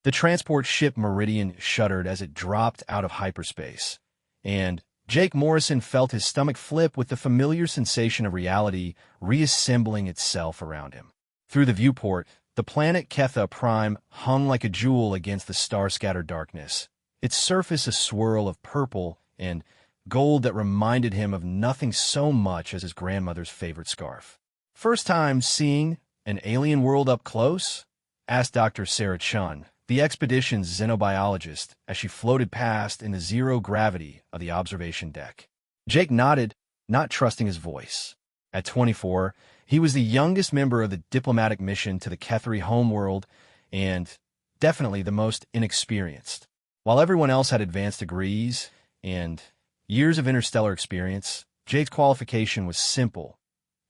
The transport ship Meridian shuddered as it dropped out of hyperspace, and Jake Morrison felt his stomach flip with the familiar sensation of reality reassembling itself around him. Through the viewport, the planet Ketha Prime hung like a jewel against the star-scattered darkness, its surface a swirl of purple and gold that reminded him of nothing so much as his grandmother's favorite scarf. "First time seeing an alien world up close?" asked Dr. Sarah Chun, the expedition's xenobiologist, as she floated past in the zero gravity of the observation deck. Jake nodded, not trusting his voice. At 24, he was the youngest member of the diplomatic mission to the Kethri homeworld and definitely the most inexperienced. While everyone else had advanced degrees and years of interstellar experience, Jake's qualification was simple.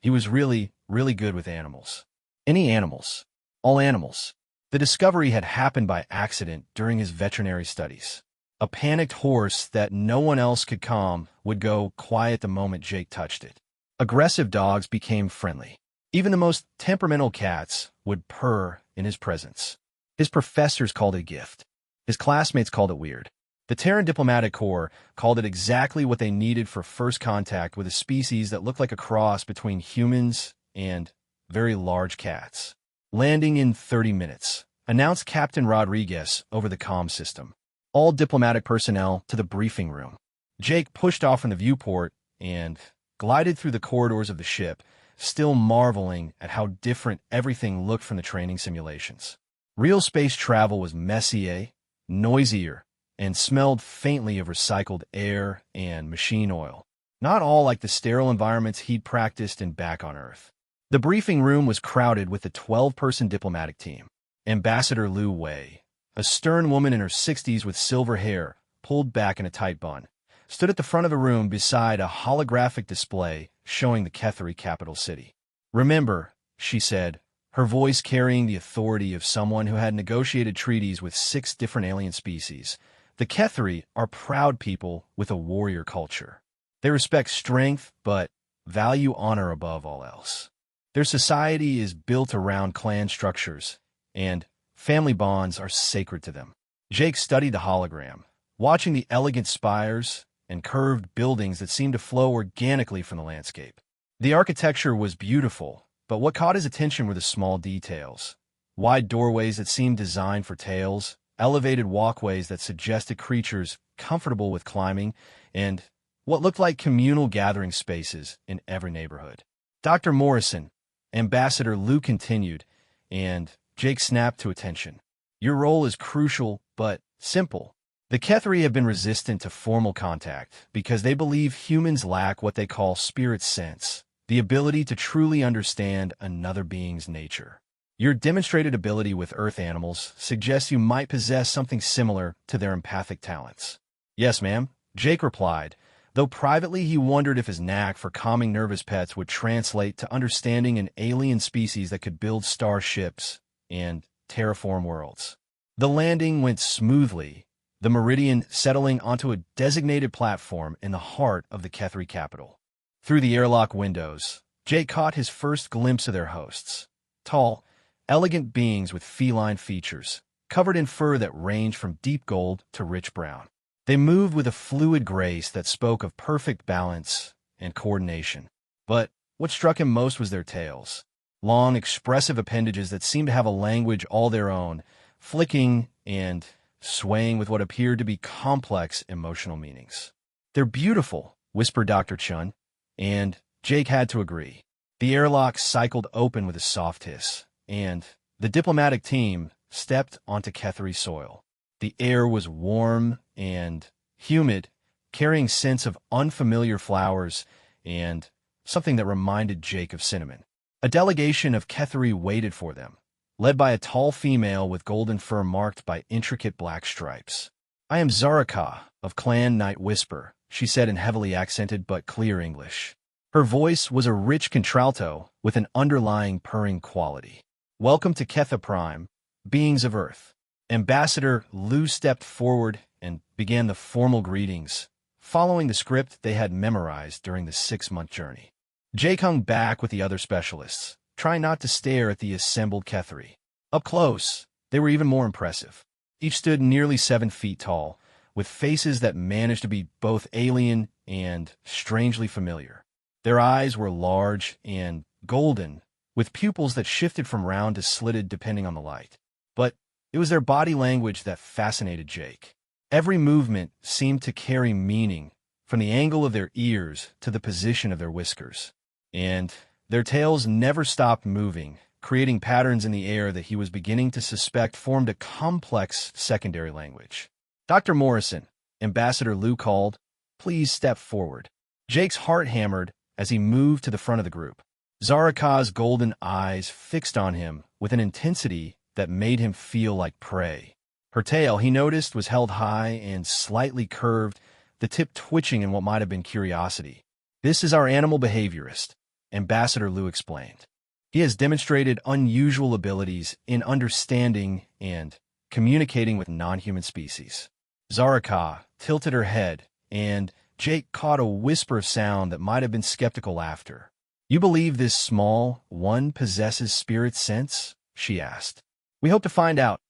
He was really, really good with animals. Any animals. All animals. The discovery had happened by accident during his veterinary studies. A panicked horse that no one else could calm would go quiet the moment Jake touched it. Aggressive dogs became friendly. Even the most temperamental cats would purr in his presence. His professors called it a gift. His classmates called it weird. The Terran Diplomatic Corps called it exactly what they needed for first contact with a species that looked like a cross between humans and very large cats. "Landing in 30 minutes, announced Captain Rodriguez over the comm system. All diplomatic personnel to the briefing room." Jake pushed off from the viewport and glided through the corridors of the ship, still marveling at how different everything looked from the training simulations. Real space travel was messier, noisier, and smelled faintly of recycled air and machine oil, not all like the sterile environments he'd practiced in back on Earth. The briefing room was crowded with the 12-person diplomatic team. Ambassador Lu Wei, a stern woman in her 60s with silver hair pulled back in a tight bun, stood at the front of the room beside a holographic display showing the Kethri capital city. "Remember," she said, her voice carrying the authority of someone who had negotiated treaties with 6 different alien species, "the Kethri are proud people with a warrior culture. They respect strength, but value honor above all else. Their society is built around clan structures, and family bonds are sacred to them." Jake studied the hologram, watching the elegant spires and curved buildings that seemed to flow organically from the landscape. The architecture was beautiful, but what caught his attention were the small details. Wide doorways that seemed designed for tails, elevated walkways that suggested creatures comfortable with climbing, and what looked like communal gathering spaces in every neighborhood. "Dr. Morrison," Ambassador Lu continued, and Jake snapped to attention. "Your role is crucial, but simple. The Kethri have been resistant to formal contact because they believe humans lack what they call spirit sense, the ability to truly understand another being's nature. Your demonstrated ability with Earth animals suggests you might possess something similar to their empathic talents." "Yes, ma'am," Jake replied, though privately he wondered if his knack for calming nervous pets would translate to understanding an alien species that could build starships and terraform worlds. The landing went smoothly, the Meridian settling onto a designated platform in the heart of the Kethri capital. Through the airlock windows, Jake caught his first glimpse of their hosts. Tall, elegant beings with feline features, covered in fur that ranged from deep gold to rich brown. They moved with a fluid grace that spoke of perfect balance and coordination. But what struck him most was their tails. Long, expressive appendages that seemed to have a language all their own, flicking and swaying with what appeared to be complex emotional meanings. "They're beautiful," whispered Dr. Chun, and Jake had to agree. The airlock cycled open with a soft hiss, and the diplomatic team stepped onto Kethri soil. The air was warm and humid, carrying scents of unfamiliar flowers and something that reminded Jake of cinnamon. A delegation of Kethri waited for them, led by a tall female with golden fur marked by intricate black stripes. "I am Zaraka of Clan Night Whisper," she said in heavily accented but clear English. Her voice was a rich contralto with an underlying purring quality. "Welcome to Ketha Prime, beings of Earth." Ambassador Lu stepped forward and began the formal greetings, following the script they had memorized during the 6-month journey. Jake hung back with the other specialists, trying not to stare at the assembled Kethri. Up close, they were even more impressive. Each stood nearly 7 feet tall, with faces that managed to be both alien and strangely familiar. Their eyes were large and golden, with pupils that shifted from round to slitted depending on the light. But it was their body language that fascinated Jake. Every movement seemed to carry meaning, from the angle of their ears to the position of their whiskers. And their tails never stopped moving, creating patterns in the air that he was beginning to suspect formed a complex secondary language. "Dr. Morrison," Ambassador Lou called, "please step forward." Jake's heart hammered as he moved to the front of the group. Zaraka's golden eyes fixed on him with an intensity that made him feel like prey. Her tail, he noticed, was held high and slightly curved, the tip twitching in what might have been curiosity. "This is our animal behaviorist," Ambassador Lou explained. "He has demonstrated unusual abilities in understanding and communicating with non-human species." Zaraka tilted her head, and Jake caught a whisper of sound that might have been skeptical laughter. "You believe this small one possesses spirit sense?" she asked. "We hope to find out,"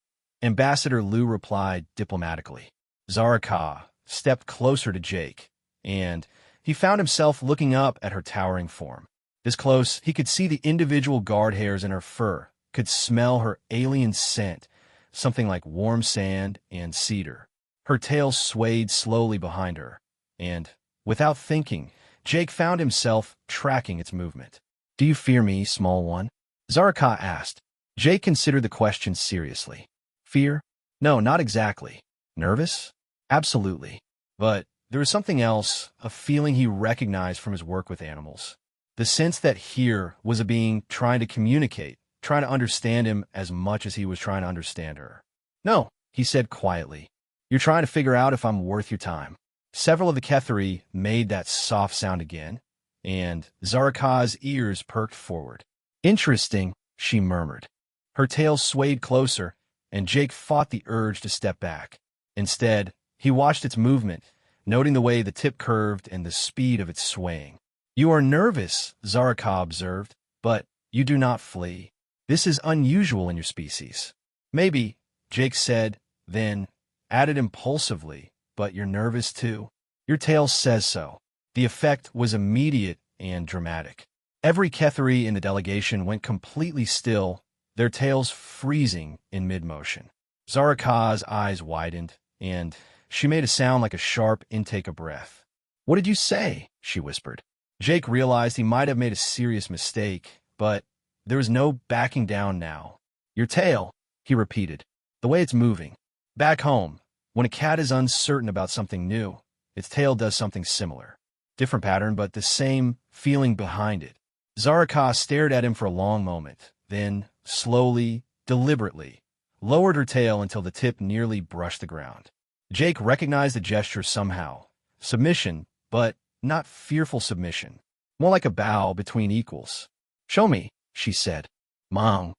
Ambassador Lou replied diplomatically. Zaraka stepped closer to Jake, and he found himself looking up at her towering form. This close, he could see the individual guard hairs in her fur, could smell her alien scent, something like warm sand and cedar. Her tail swayed slowly behind her, and, without thinking, Jake found himself tracking its movement. "Do you fear me, small one?" Zaraka asked. Jake considered the question seriously. "Fear? No, not exactly. Nervous? Absolutely. But there was something else, a feeling he recognized from his work with animals. The sense that here was a being trying to communicate, trying to understand him as much as he was trying to understand her. "No," he said quietly. "You're trying to figure out if I'm worth your time." Several of the Ketheri made that soft sound again, and Zaraka's ears perked forward. "Interesting," she murmured. Her tail swayed closer, and Jake fought the urge to step back. Instead, he watched its movement, noting the way the tip curved and the speed of its swaying. "You are nervous," Zaraka observed, "but you do not flee. This is unusual in your species." "Maybe," Jake said, then added impulsively, "but you're nervous too. Your tail says so." The effect was immediate and dramatic. Every Ketheri in the delegation went completely still, their tails freezing in mid-motion. Zaraka's eyes widened, and she made a sound like a sharp intake of breath. "What did you say?" she whispered. Jake realized he might have made a serious mistake, but there was no backing down now. "Your tail," he repeated, "the way it's moving. Back home, when a cat is uncertain about something new, its tail does something similar. Different pattern, but the same feeling behind it." Zaraka stared at him for a long moment, then, slowly, deliberately, lowered her tail until the tip nearly brushed the ground. Jake recognized the gesture somehow. Submission, but not fearful submission. More like a bow between equals. "Show me," she said. "Mom.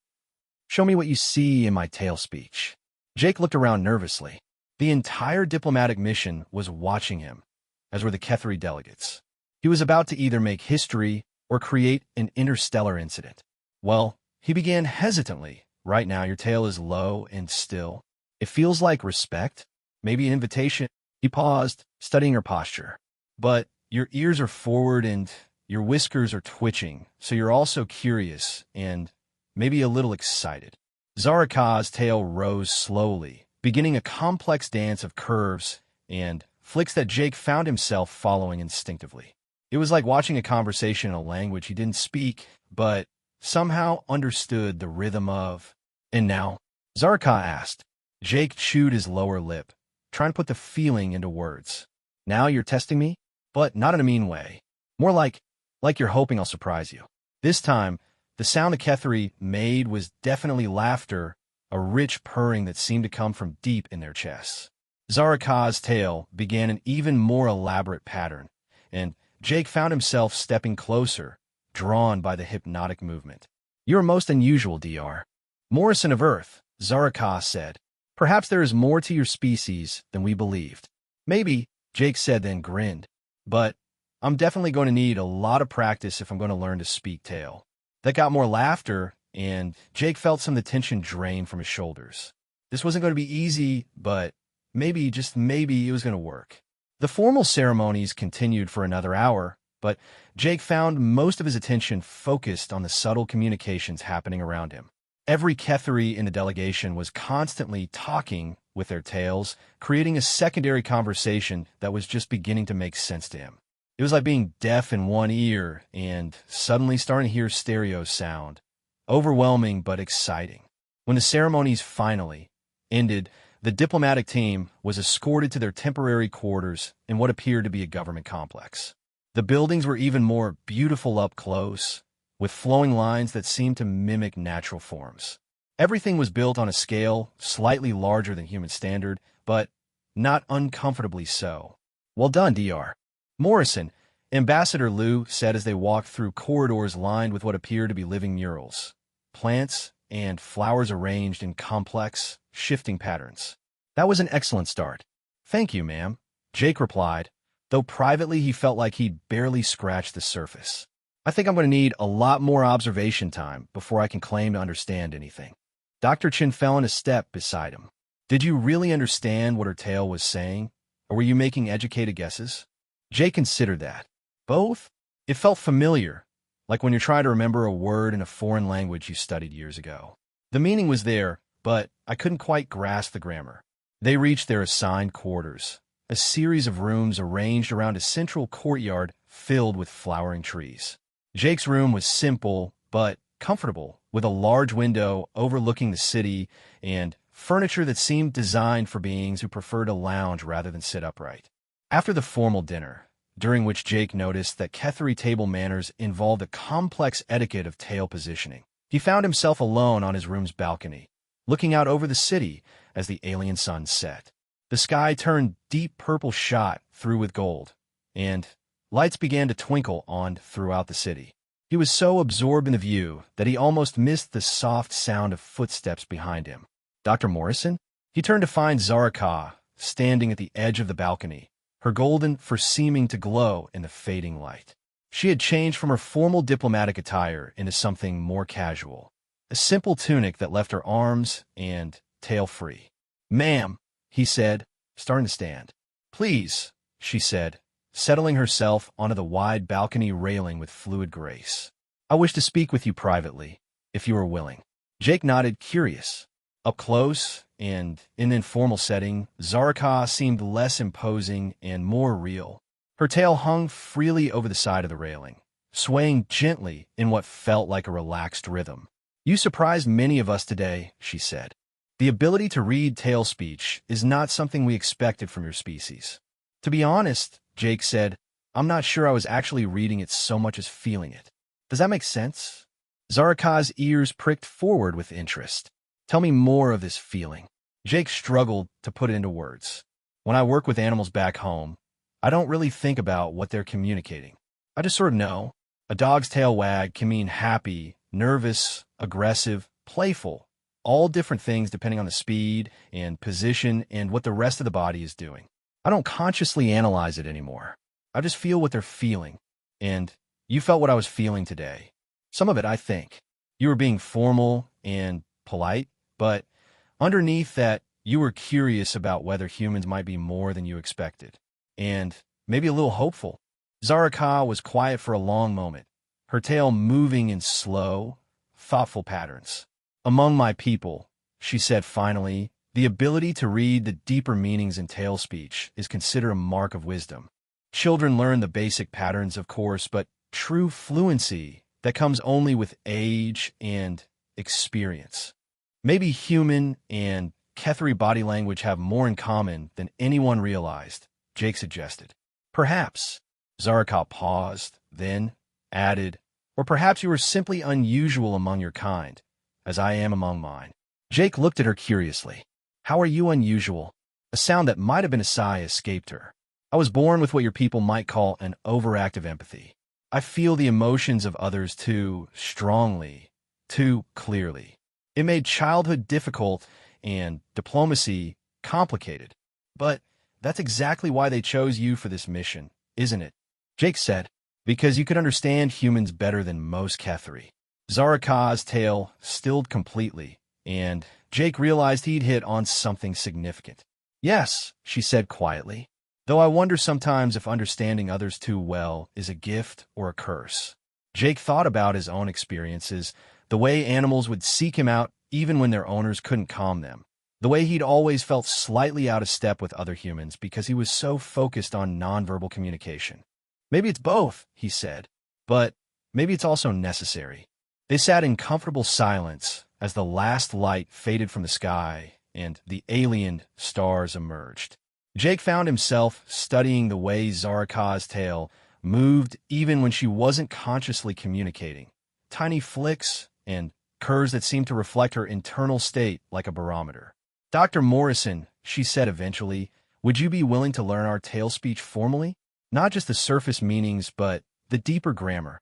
Show me what you see in my tail speech." Jake looked around nervously. The entire diplomatic mission was watching him, as were the Ketheri delegates. He was about to either make history or create an interstellar incident. "Well," he began hesitantly, "right now your tail is low and still. It feels like respect, maybe an invitation." He paused, studying her posture. "But your ears are forward and your whiskers are twitching, so you're also curious and maybe a little excited." Zaraka's tail rose slowly, beginning a complex dance of curves and flicks that Jake found himself following instinctively. It was like watching a conversation in a language he didn't speak, but somehow understood the rhythm of. "And now?" Zaraka asked. Jake chewed his lower lip, trying to put the feeling into words. "Now you're testing me? But not in a mean way. More like you're hoping I'll surprise you." This time, the sound the Ketheri made was definitely laughter, a rich purring that seemed to come from deep in their chests. Zaraka's tail began an even more elaborate pattern, and Jake found himself stepping closer, drawn by the hypnotic movement. "You're most unusual, Dr. Morrison of Earth," Zaraka said. "Perhaps there is more to your species than we believed." "Maybe," Jake said, then grinned. "But I'm definitely going to need a lot of practice if I'm going to learn to speak tail." That got more laughter, and Jake felt some of the tension drain from his shoulders. This wasn't going to be easy, but maybe, just maybe, it was going to work. The formal ceremonies continued for another hour, but Jake found most of his attention focused on the subtle communications happening around him. Every Ketheri in the delegation was constantly talking with their tails, creating a secondary conversation that was just beginning to make sense to him. It was like being deaf in one ear and suddenly starting to hear stereo sound. Overwhelming but exciting. When the ceremonies finally ended, the diplomatic team was escorted to their temporary quarters in what appeared to be a government complex. The buildings were even more beautiful up close, with flowing lines that seemed to mimic natural forms. Everything was built on a scale slightly larger than human standard, but not uncomfortably so. Well done, Dr. Morrison, Ambassador Liu said as they walked through corridors lined with what appeared to be living murals, plants, and flowers arranged in complex, shifting patterns. That was an excellent start. Thank you, ma'am, Jake replied, though privately he felt like he'd barely scratched the surface. I think I'm going to need a lot more observation time before I can claim to understand anything. Dr. Chin fell in a step beside him. Did you really understand what her tale was saying, or were you making educated guesses? Jake considered that. Both? It felt familiar, like when you're trying to remember a word in a foreign language you studied years ago. The meaning was there, but I couldn't quite grasp the grammar. They reached their assigned quarters, a series of rooms arranged around a central courtyard filled with flowering trees. Jake's room was simple, but comfortable, with a large window overlooking the city and furniture that seemed designed for beings who preferred to lounge rather than sit upright. After the formal dinner, during which Jake noticed that Ketheri table manners involved a complex etiquette of tail positioning, he found himself alone on his room's balcony, looking out over the city as the alien sun set. The sky turned deep purple shot through with gold, and lights began to twinkle on throughout the city. He was so absorbed in the view that he almost missed the soft sound of footsteps behind him. Dr. Morrison? He turned to find Zaraka standing at the edge of the balcony, her golden fur seeming to glow in the fading light. She had changed from her formal diplomatic attire into something more casual, a simple tunic that left her arms and tail free. "Ma'am," he said, starting to stand. "Please," she said, settling herself onto the wide balcony railing with fluid grace. "I wish to speak with you privately, if you are willing." Jake nodded, curious. Up close, and in an informal setting, Zaraka seemed less imposing and more real. Her tail hung freely over the side of the railing, swaying gently in what felt like a relaxed rhythm. "You surprised many of us today," she said. "The ability to read tail speech is not something we expected from your species." "To be honest," Jake said, "I'm not sure I was actually reading it so much as feeling it. Does that make sense?" Zaraka's ears pricked forward with interest. "Tell me more of this feeling." Jake struggled to put it into words. "When I work with animals back home, I don't really think about what they're communicating. I just sort of know. A dog's tail wag can mean happy, nervous, aggressive, playful, all different things depending on the speed and position and what the rest of the body is doing. I don't consciously analyze it anymore. I just feel what they're feeling. And you felt what I was feeling today. Some of it, I think. You were being formal and polite, but underneath that, you were curious about whether humans might be more than you expected. And maybe a little hopeful." Zaraka was quiet for a long moment, her tail moving in slow, thoughtful patterns. "Among my people," she said finally, "the ability to read the deeper meanings in tail speech is considered a mark of wisdom. Children learn the basic patterns, of course, but true fluency that comes only with age and experience. Maybe human and Ketheri body language have more in common than anyone realized," Jake suggested. "Perhaps." Zaraka paused, then added, "Or perhaps you are simply unusual among your kind, as I am among mine." Jake looked at her curiously. "How are you unusual?" A sound that might have been a sigh escaped her. "I was born with what your people might call an overactive empathy. I feel the emotions of others too strongly, too clearly. It made childhood difficult and diplomacy complicated. But that's exactly why they chose you for this mission, isn't it?" Jake said, "Because you could understand humans better than most Ketheri." Zaraka's tail stilled completely, and Jake realized he'd hit on something significant. Yes, she said quietly, though I wonder sometimes if understanding others too well is a gift or a curse. Jake thought about his own experiences, the way animals would seek him out even when their owners couldn't calm them, the way he'd always felt slightly out of step with other humans because he was so focused on nonverbal communication. Maybe it's both, he said, but maybe it's also necessary. They sat in comfortable silence as the last light faded from the sky and the alien stars emerged. Jake found himself studying the way Zaraka's tail moved even when she wasn't consciously communicating. Tiny flicks and curves that seemed to reflect her internal state like a barometer. Dr. Morrison, she said eventually, would you be willing to learn our tail speech formally? Not just the surface meanings, but the deeper grammar.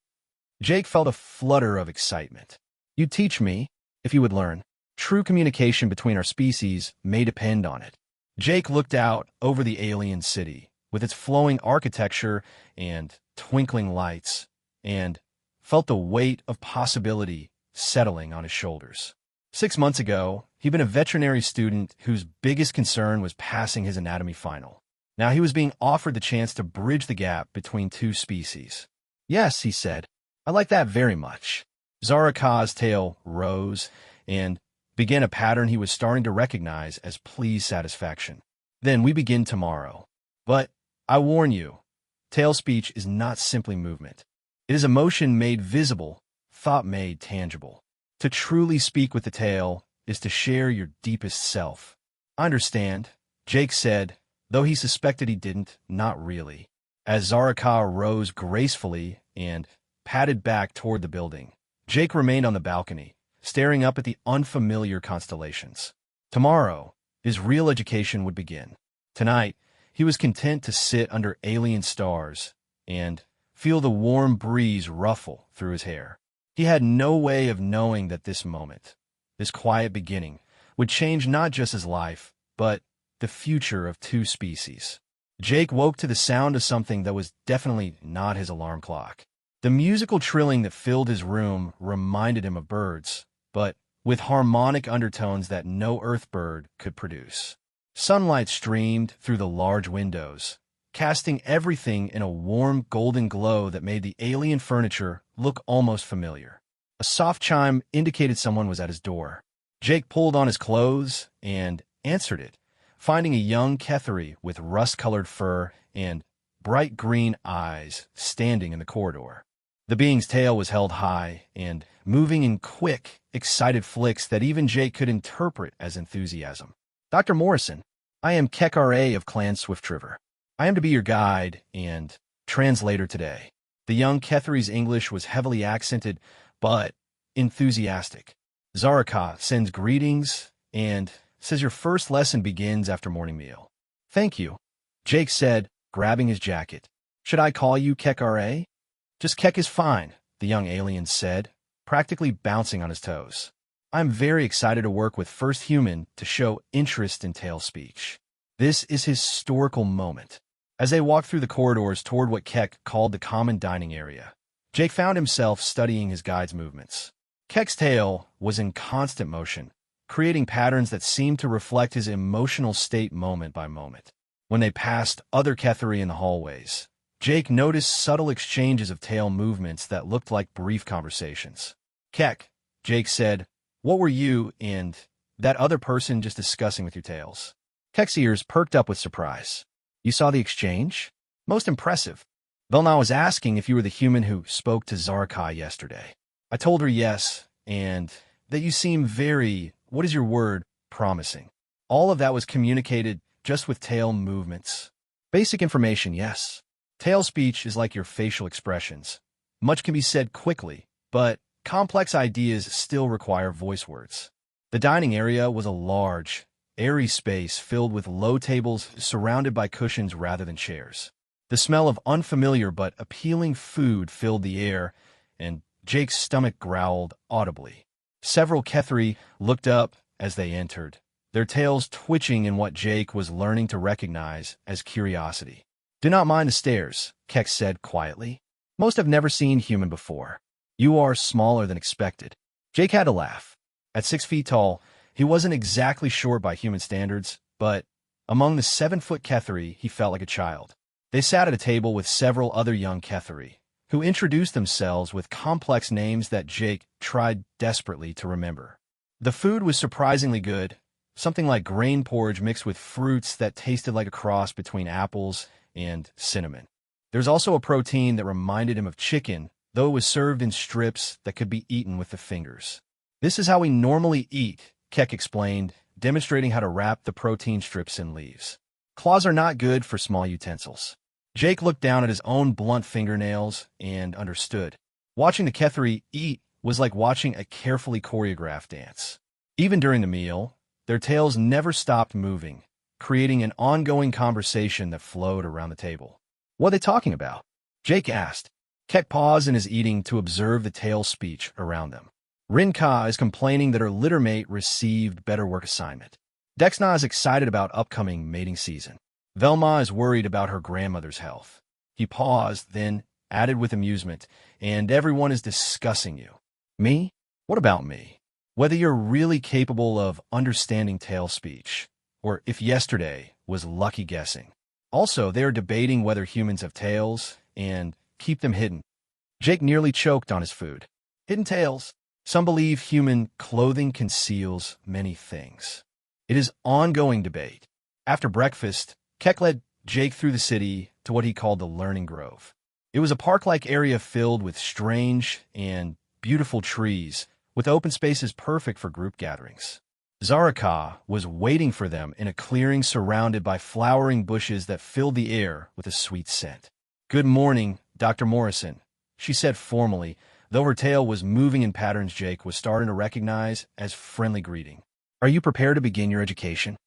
Jake felt a flutter of excitement. You'd teach me, if you would learn. True communication between our species may depend on it. Jake looked out over the alien city, with its flowing architecture and twinkling lights, and felt the weight of possibility settling on his shoulders. 6 months ago, he'd been a veterinary student whose biggest concern was passing his anatomy final. Now he was being offered the chance to bridge the gap between two species. Yes, he said, I like that very much. Zaraka's tail rose and began a pattern he was starting to recognize as pleased satisfaction. Then we begin tomorrow. But I warn you, tail speech is not simply movement. It is emotion made visible, thought made tangible. To truly speak with the tail is to share your deepest self. I understand, Jake said, though he suspected he didn't, not really. As Zaraka rose gracefully and padded back toward the building, Jake remained on the balcony, staring up at the unfamiliar constellations. Tomorrow, his real education would begin. Tonight, he was content to sit under alien stars and feel the warm breeze ruffle through his hair. He had no way of knowing that this moment, this quiet beginning, would change not just his life, but the future of two species. Jake woke to the sound of something that was definitely not his alarm clock. The musical trilling that filled his room reminded him of birds, but with harmonic undertones that no earth bird could produce. Sunlight streamed through the large windows, casting everything in a warm golden glow that made the alien furniture look almost familiar. A soft chime indicated someone was at his door. Jake pulled on his clothes and answered it, finding a young Ketheri with rust-colored fur and bright green eyes standing in the corridor. The being's tail was held high and moving in quick, excited flicks that even Jake could interpret as enthusiasm. Dr. Morrison, I am Kekare of Clan Swiftriver. I am to be your guide and translator today. The young Ketheri's English was heavily accented, but enthusiastic. Zaraka sends greetings and says your first lesson begins after morning meal. Thank you, Jake said, grabbing his jacket. Should I call you Kekare? Just Kek is fine, the young alien said, practically bouncing on his toes. I'm very excited to work with First Human to show interest in tail speech. This is his historical moment. As they walked through the corridors toward what Kek called the common dining area, Jake found himself studying his guide's movements. Kek's tail was in constant motion, creating patterns that seemed to reflect his emotional state moment by moment. When they passed other Ketheri in the hallways, Jake noticed subtle exchanges of tail movements that looked like brief conversations. Kek, Jake said, what were you and that other person just discussing with your tails? Kek's ears perked up with surprise. You saw the exchange? Most impressive. Velna was asking if you were the human who spoke to Zaraka yesterday. I told her yes, and that you seem very, what is your word, promising. All of that was communicated just with tail movements. Basic information, yes. Tail speech is like your facial expressions. Much can be said quickly, but complex ideas still require voice words. The dining area was a large, airy space filled with low tables surrounded by cushions rather than chairs. The smell of unfamiliar but appealing food filled the air, and Jake's stomach growled audibly. Several Ketheri looked up as they entered, their tails twitching in what Jake was learning to recognize as curiosity. Do not mind the stairs, Kek said quietly. Most have never seen human before. You are smaller than expected. Jake had to laugh. At 6 feet tall, He wasn't exactly short by human standards, but among the 7-foot Ketheri, he felt like a child. They sat at a table with several other young Ketheri, who introduced themselves with complex names that Jake tried desperately to remember. The food was surprisingly good, something like grain porridge mixed with fruits that tasted like a cross between apples and cinnamon. There's also a protein that reminded him of chicken, though it was served in strips that could be eaten with the fingers. "This is how we normally eat," Keck explained, demonstrating how to wrap the protein strips in leaves. "Claws are not good for small utensils." Jake looked down at his own blunt fingernails and understood. Watching the Ketheri eat was like watching a carefully choreographed dance. Even during the meal, their tails never stopped moving, creating an ongoing conversation that flowed around the table. "What are they talking about?" Jake asked. Keck paused in his eating to observe the tail speech around them. "Rinka is complaining that her littermate received better work assignment. Dexna is excited about upcoming mating season. Velma is worried about her grandmother's health." He paused, then added with amusement, "And everyone is discussing you." "Me? What about me? Whether you're really capable of understanding tail speech, or if yesterday was lucky guessing. Also, they are debating whether humans have tails, and keep them hidden." Jake nearly choked on his food. Hidden tails. Some believe human clothing conceals many things. It is ongoing debate. After breakfast, Keck led Jake through the city to what he called the Learning Grove. It was a park-like area filled with strange and beautiful trees, with open spaces perfect for group gatherings. Zaraka was waiting for them in a clearing surrounded by flowering bushes that filled the air with a sweet scent. "Good morning, Dr. Morrison," she said formally, though her tail was moving in patterns Jake was starting to recognize as friendly greeting. "Are you prepared to begin your education?"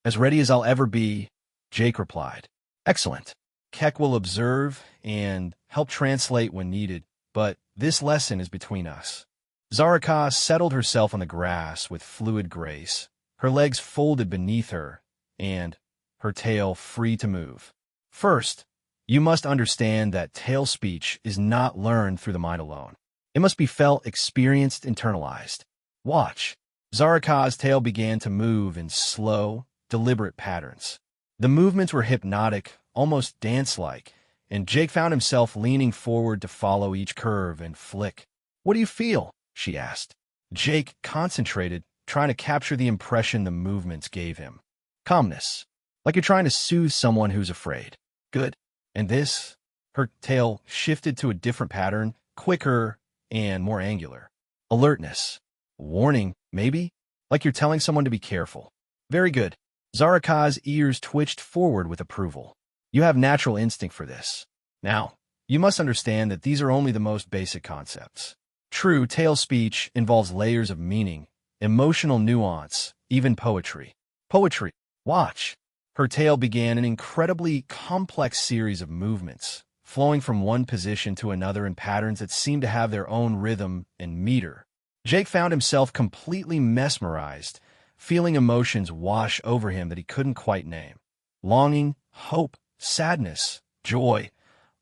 "As ready as I'll ever be," Jake replied. "Excellent. Keck will observe and help translate when needed, but this lesson is between us." Zaraka settled herself on the grass with fluid grace, her legs folded beneath her, and her tail free to move. "First, you must understand that tail speech is not learned through the mind alone. It must be felt, experienced, internalized. Watch." Zaraka's tail began to move in slow, deliberate patterns. The movements were hypnotic, almost dance-like, and Jake found himself leaning forward to follow each curve and flick. "What do you feel?" she asked. Jake concentrated, trying to capture the impression the movements gave him. "Calmness. Like you're trying to soothe someone who's afraid." "Good. And this?" Her tail shifted to a different pattern, quicker and more angular. "Alertness. Warning, maybe? Like you're telling someone to be careful." "Very good." Zaraka's ears twitched forward with approval. "You have natural instinct for this. Now, you must understand that these are only the most basic concepts. True tail speech involves layers of meaning, emotional nuance, even poetry." "Poetry. Watch." Her tail began an incredibly complex series of movements, flowing from one position to another in patterns that seemed to have their own rhythm and meter. Jake found himself completely mesmerized, feeling emotions wash over him that he couldn't quite name. Longing, hope, sadness, joy,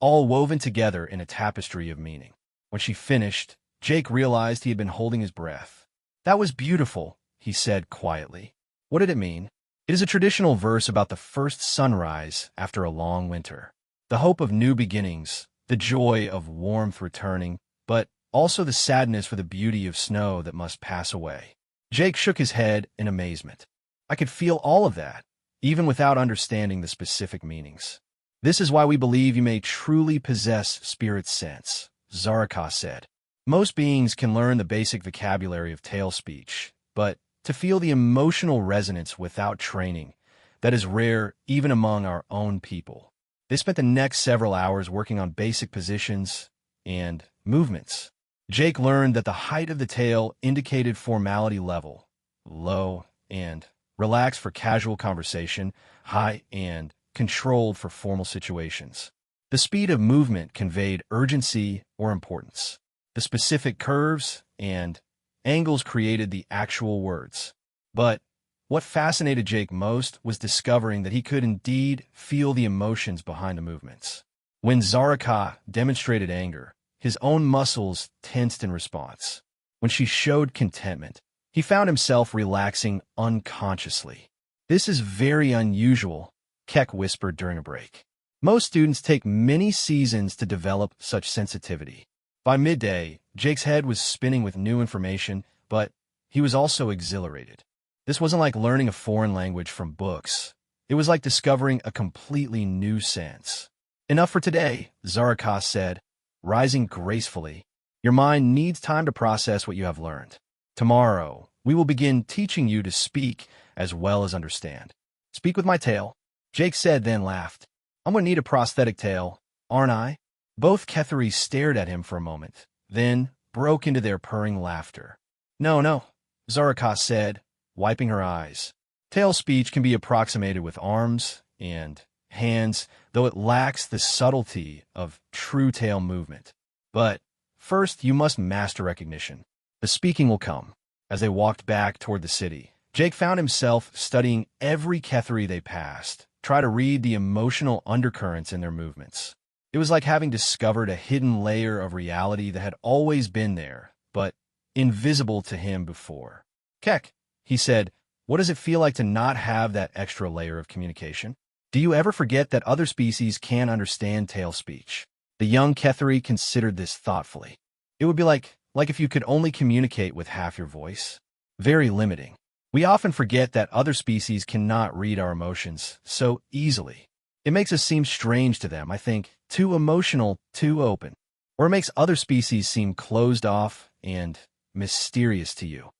all woven together in a tapestry of meaning. When she finished, Jake realized he had been holding his breath. "That was beautiful," he said quietly. "What did it mean?" "It is a traditional verse about the first sunrise after a long winter. The hope of new beginnings, the joy of warmth returning, but also the sadness for the beauty of snow that must pass away." Jake shook his head in amazement. "I could feel all of that, even without understanding the specific meanings." "This is why we believe you may truly possess spirit sense," Zaraka said. "Most beings can learn the basic vocabulary of tail speech, but to feel the emotional resonance without training, that is rare even among our own people." They spent the next several hours working on basic positions and movements. Jake learned that the height of the tail indicated formality level, low and relaxed for casual conversation, high and controlled for formal situations. The speed of movement conveyed urgency or importance. The specific curves and angles created the actual words. But what fascinated Jake most was discovering that he could indeed feel the emotions behind the movements. When Zaraka demonstrated anger, his own muscles tensed in response. When she showed contentment, He found himself relaxing unconsciously. "This is very unusual," Keck whispered during a break. "Most students take many seasons to develop such sensitivity." By midday, Jake's head was spinning with new information, but he was also exhilarated. This wasn't like learning a foreign language from books. It was like discovering a completely new sense. "Enough for today," Zaraka said, rising gracefully. "Your mind needs time to process what you have learned. Tomorrow, we will begin teaching you to speak as well as understand." "Speak with my tail," Jake said, then laughed. "I'm going to need a prosthetic tail, aren't I?" Both Ketheris stared at him for a moment, then broke into their purring laughter. No, Zaraka said, wiping her eyes. Tail speech can be approximated with arms and hands, though it lacks the subtlety of true tail movement. But first, you must master recognition. The speaking will come. As they walked back toward the city, Jake found himself studying every Ketheri they passed, try to read the emotional undercurrents in their movements. It was like having discovered a hidden layer of reality that had always been there, but invisible to him before. "Keck," he said, "what does it feel like to not have that extra layer of communication? Do you ever forget that other species can understand tail speech?" The young Ketheri considered this thoughtfully. "It would be like if you could only communicate with half your voice. Very limiting. We often forget that other species cannot read our emotions so easily. It makes us seem strange to them, I think, too emotional, too open. Or it makes other species seem closed off and mysterious to you."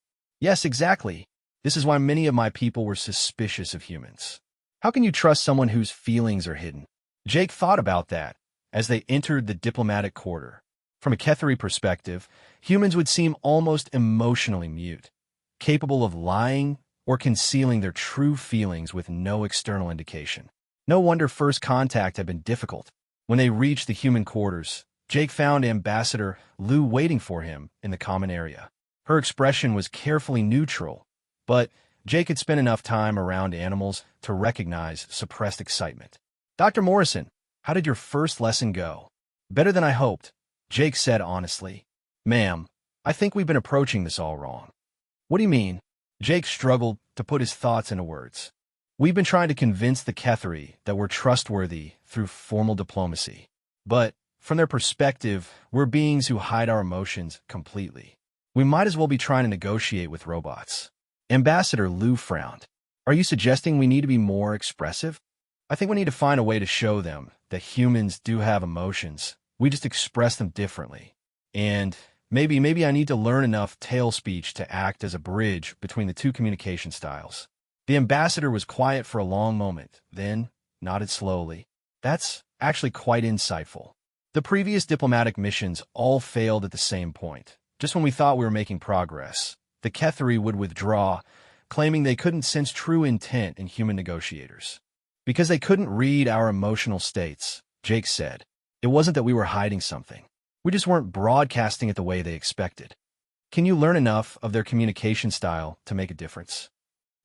"Yes, exactly. This is why many of my people were suspicious of humans. How can you trust someone whose feelings are hidden?" Jake thought about that as they entered the diplomatic quarter. From a Ketheri perspective, humans would seem almost emotionally mute, capable of lying or concealing their true feelings with no external indication. No wonder first contact had been difficult. When they reached the human quarters, Jake found Ambassador Lu waiting for him in the common area. Her expression was carefully neutral, but Jake had spent enough time around animals to recognize suppressed excitement. "Dr. Morrison, how did your first lesson go?" "Better than I hoped," Jake said honestly. "Ma'am, I think we've been approaching this all wrong." "What do you mean?" Jake struggled to put his thoughts into words. "We've been trying to convince the Ketheri that we're trustworthy through formal diplomacy. But from their perspective, we're beings who hide our emotions completely. We might as well be trying to negotiate with robots." Ambassador Lu frowned. "Are you suggesting we need to be more expressive?" "I think we need to find a way to show them that humans do have emotions. We just express them differently. And maybe I need to learn enough tail speech to act as a bridge between the two communication styles." The ambassador was quiet for a long moment, then nodded slowly. "That's actually quite insightful. The previous diplomatic missions all failed at the same point. Just when we thought we were making progress, the Ketheri would withdraw, claiming they couldn't sense true intent in human negotiators. Because they couldn't read our emotional states," Jake said. "It wasn't that we were hiding something. We just weren't broadcasting it the way they expected." "Can you learn enough of their communication style to make a difference?"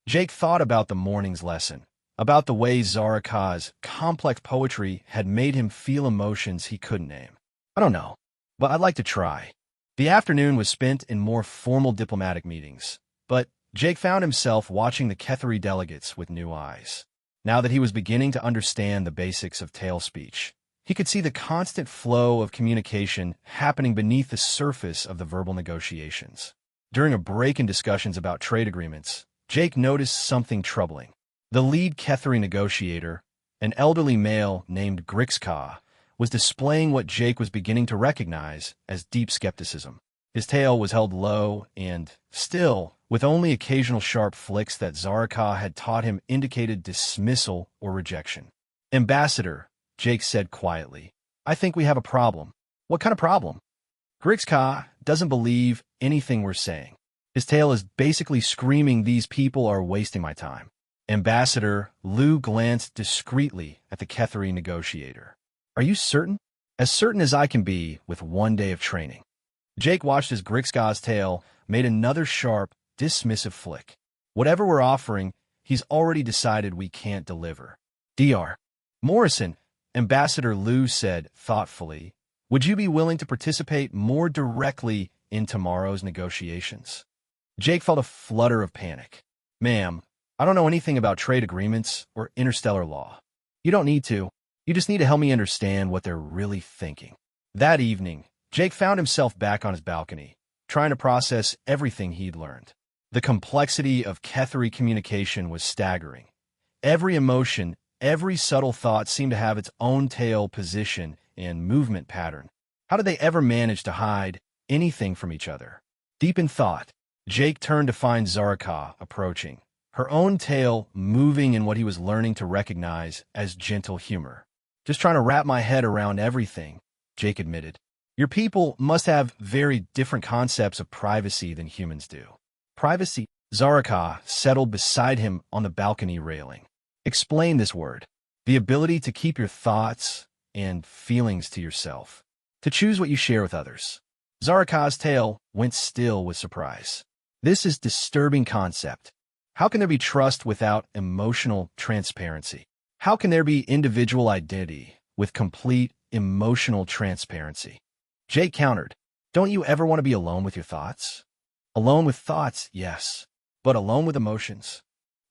Jake thought about the morning's lesson, about the way Zaraka's complex poetry had made him feel emotions he couldn't name. "I don't know, but I'd like to try." The afternoon was spent in more formal diplomatic meetings, but Jake found himself watching the Ketheri delegates with new eyes. Now that he was beginning to understand the basics of tail speech, he could see the constant flow of communication happening beneath the surface of the verbal negotiations. During a break in discussions about trade agreements, Jake noticed something troubling. The lead Ketheri negotiator, an elderly male named Grixka, was displaying what Jake was beginning to recognize as deep skepticism. His tail was held low and still, with only occasional sharp flicks that Zaraka had taught him indicated dismissal or rejection. "Ambassador," Jake said quietly, "I think we have a problem." "What kind of problem?" "Grixka doesn't believe anything we're saying. His tail is basically screaming these people are wasting my time." Ambassador Lu glanced discreetly at the Ketheri negotiator. "Are you certain?" "As certain as I can be with 1 day of training." Jake watched as Grixka's tail made another sharp, dismissive flick. "Whatever we're offering, he's already decided we can't deliver." "Dr. Morrison," Ambassador Lu said thoughtfully, "would you be willing to participate more directly in tomorrow's negotiations?" Jake felt a flutter of panic. Ma'am, I don't know anything about trade agreements or interstellar law. You don't need to. You just need to help me understand what they're really thinking. That evening, Jake found himself back on his balcony, trying to process everything he'd learned. The complexity of Ketheri communication was staggering. Every emotion, every subtle thought seemed to have its own tail, position, and movement pattern. How did they ever manage to hide anything from each other? Deep in thought, Jake turned to find Zaraka approaching, her own tail moving in what he was learning to recognize as gentle humor. Just trying to wrap my head around everything, Jake admitted. Your people must have very different concepts of privacy than humans do. Privacy? Zaraka settled beside him on the balcony railing. Explain this word. The ability to keep your thoughts and feelings to yourself. To choose what you share with others. Zaraka's tail went still with surprise. This is a disturbing concept. How can there be trust without emotional transparency? How can there be individual identity with complete emotional transparency? Jake countered, don't you ever want to be alone with your thoughts? Alone with thoughts, yes, but alone with emotions.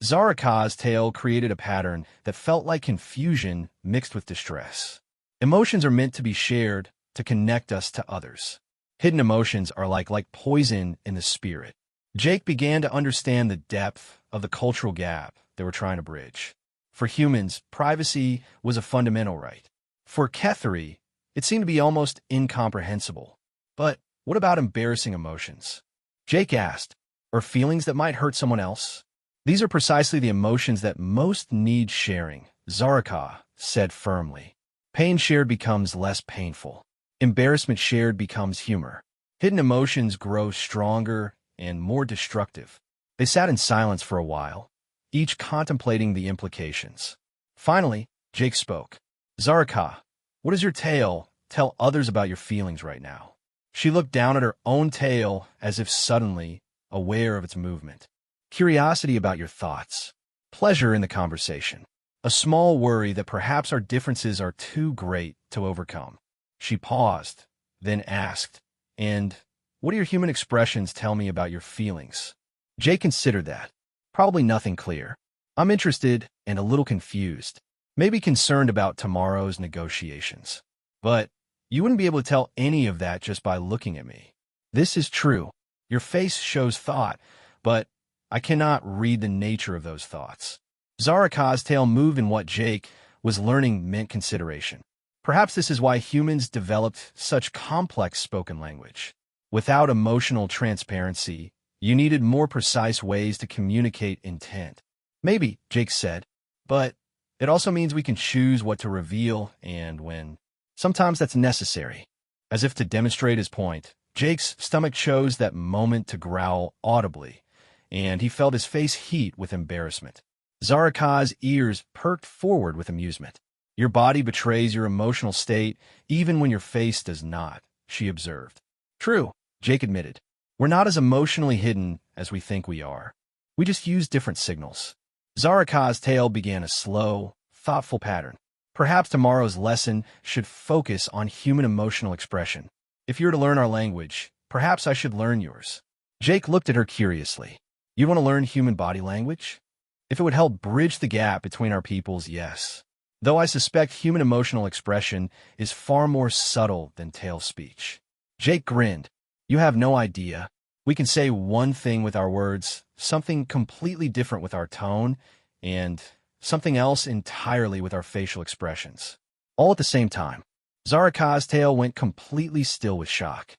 Zaraka's tail created a pattern that felt like confusion mixed with distress. Emotions are meant to be shared to connect us to others. Hidden emotions are like poison in the spirit. Jake began to understand the depth of the cultural gap they were trying to bridge. For humans, privacy was a fundamental right. For Ketheri, it seemed to be almost incomprehensible. But what about embarrassing emotions? Jake asked, or feelings that might hurt someone else? These are precisely the emotions that most need sharing, Zaraka said firmly. Pain shared becomes less painful. Embarrassment shared becomes humor. Hidden emotions grow stronger and more destructive. They sat in silence for a while, each contemplating the implications. Finally, Jake spoke. Zaraka, what does your tail tell others about your feelings right now? She looked down at her own tail as if suddenly aware of its movement. Curiosity about your thoughts. Pleasure in the conversation. A small worry that perhaps our differences are too great to overcome. She paused, then asked, and what do your human expressions tell me about your feelings? Jay considered that. Probably nothing clear. I'm interested and a little confused. Maybe concerned about tomorrow's negotiations. But you wouldn't be able to tell any of that just by looking at me. This is true. Your face shows thought, but I cannot read the nature of those thoughts. Zaraka's tail moved in what Jake was learning meant consideration. Perhaps this is why humans developed such complex spoken language. Without emotional transparency, you needed more precise ways to communicate intent. Maybe, Jake said, but it also means we can choose what to reveal and when. Sometimes that's necessary. As if to demonstrate his point, Jake's stomach chose that moment to growl audibly, and he felt his face heat with embarrassment. Zaraka's ears perked forward with amusement. Your body betrays your emotional state even when your face does not, she observed. True, Jake admitted. We're not as emotionally hidden as we think we are. We just use different signals. Zaraka's tail began a slow, thoughtful pattern. Perhaps tomorrow's lesson should focus on human emotional expression. If you're to learn our language, perhaps I should learn yours. Jake looked at her curiously. You want to learn human body language? If it would help bridge the gap between our peoples, yes. Though I suspect human emotional expression is far more subtle than tail speech. Jake grinned. You have no idea. We can say one thing with our words, something completely different with our tone, and something else entirely with our facial expressions. All at the same time. Zaraka's tail went completely still with shock.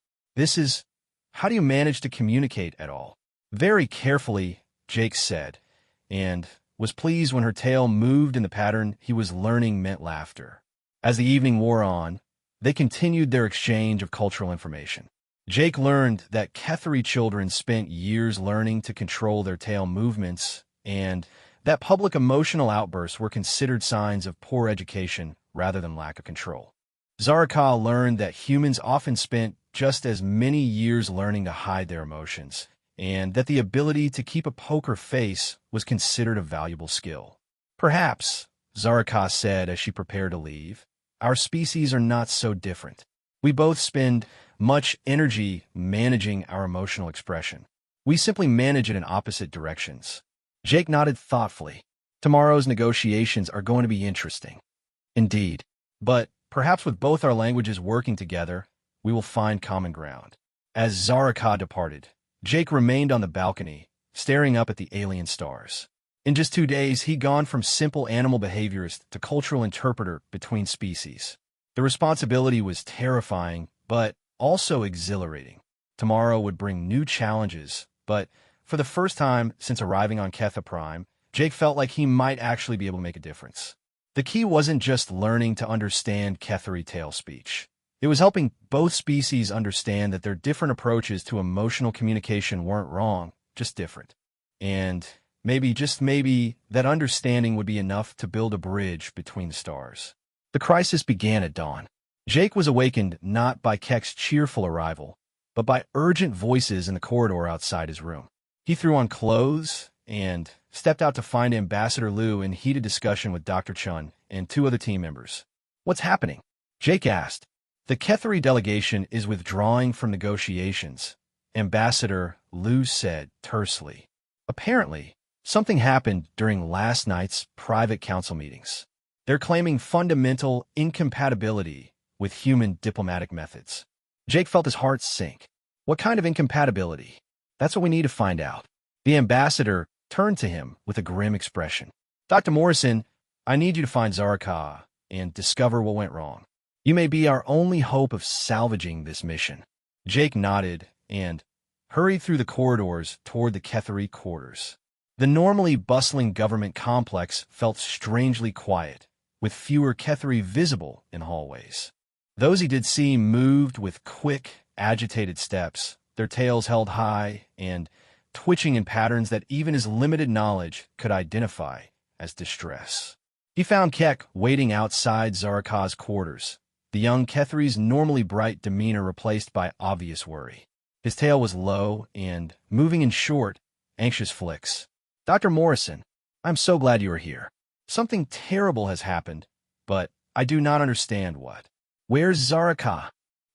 How do you manage to communicate at all? Very carefully, Jake said, and was pleased when her tail moved in the pattern he was learning meant laughter. As the evening wore on, they continued their exchange of cultural information. Jake learned that Ketheri children spent years learning to control their tail movements, and that public emotional outbursts were considered signs of poor education rather than lack of control. Zaraka learned that humans often spent just as many years learning to hide their emotions, and that the ability to keep a poker face was considered a valuable skill. Perhaps, Zaraka said as she prepared to leave, our species are not so different. We both spend much energy managing our emotional expression. We simply manage it in opposite directions. Jake nodded thoughtfully. Tomorrow's negotiations are going to be interesting. Indeed. But perhaps with both our languages working together, we will find common ground. As Zaraka departed, Jake remained on the balcony, staring up at the alien stars. In just 2 days, he'd gone from simple animal behaviorist to cultural interpreter between species. The responsibility was terrifying, but also exhilarating. Tomorrow would bring new challenges, but for the first time since arriving on Ketha Prime, Jake felt like he might actually be able to make a difference. The key wasn't just learning to understand Kethari tale speech. It was helping both species understand that their different approaches to emotional communication weren't wrong, just different. And maybe, just maybe, that understanding would be enough to build a bridge between the stars. The crisis began at dawn. Jake was awakened not by Keck's cheerful arrival, but by urgent voices in the corridor outside his room. He threw on clothes and stepped out to find Ambassador Liu in heated discussion with Dr. Chun and 2 other team members. "What's happening?" Jake asked. "The Kethari delegation is withdrawing from negotiations," Ambassador Liu said tersely. "Apparently, something happened during last night's private council meetings. They're claiming fundamental incompatibility with human diplomatic methods." Jake felt his heart sink. What kind of incompatibility? That's what we need to find out. The ambassador turned to him with a grim expression. "Dr. Morrison, I need you to find Zaraka and discover what went wrong. You may be our only hope of salvaging this mission." Jake nodded and hurried through the corridors toward the Kethari quarters. The normally bustling government complex felt strangely quiet, with fewer Kethari visible in hallways. Those he did see moved with quick, agitated steps, their tails held high and twitching in patterns that even his limited knowledge could identify as distress. He found Keck waiting outside Zaraka's quarters, the young Kethari's normally bright demeanor replaced by obvious worry. His tail was low and moving in short, anxious flicks. "Dr. Morrison, I'm so glad you are here. Something terrible has happened, but I do not understand what." "Where's Zaraka?"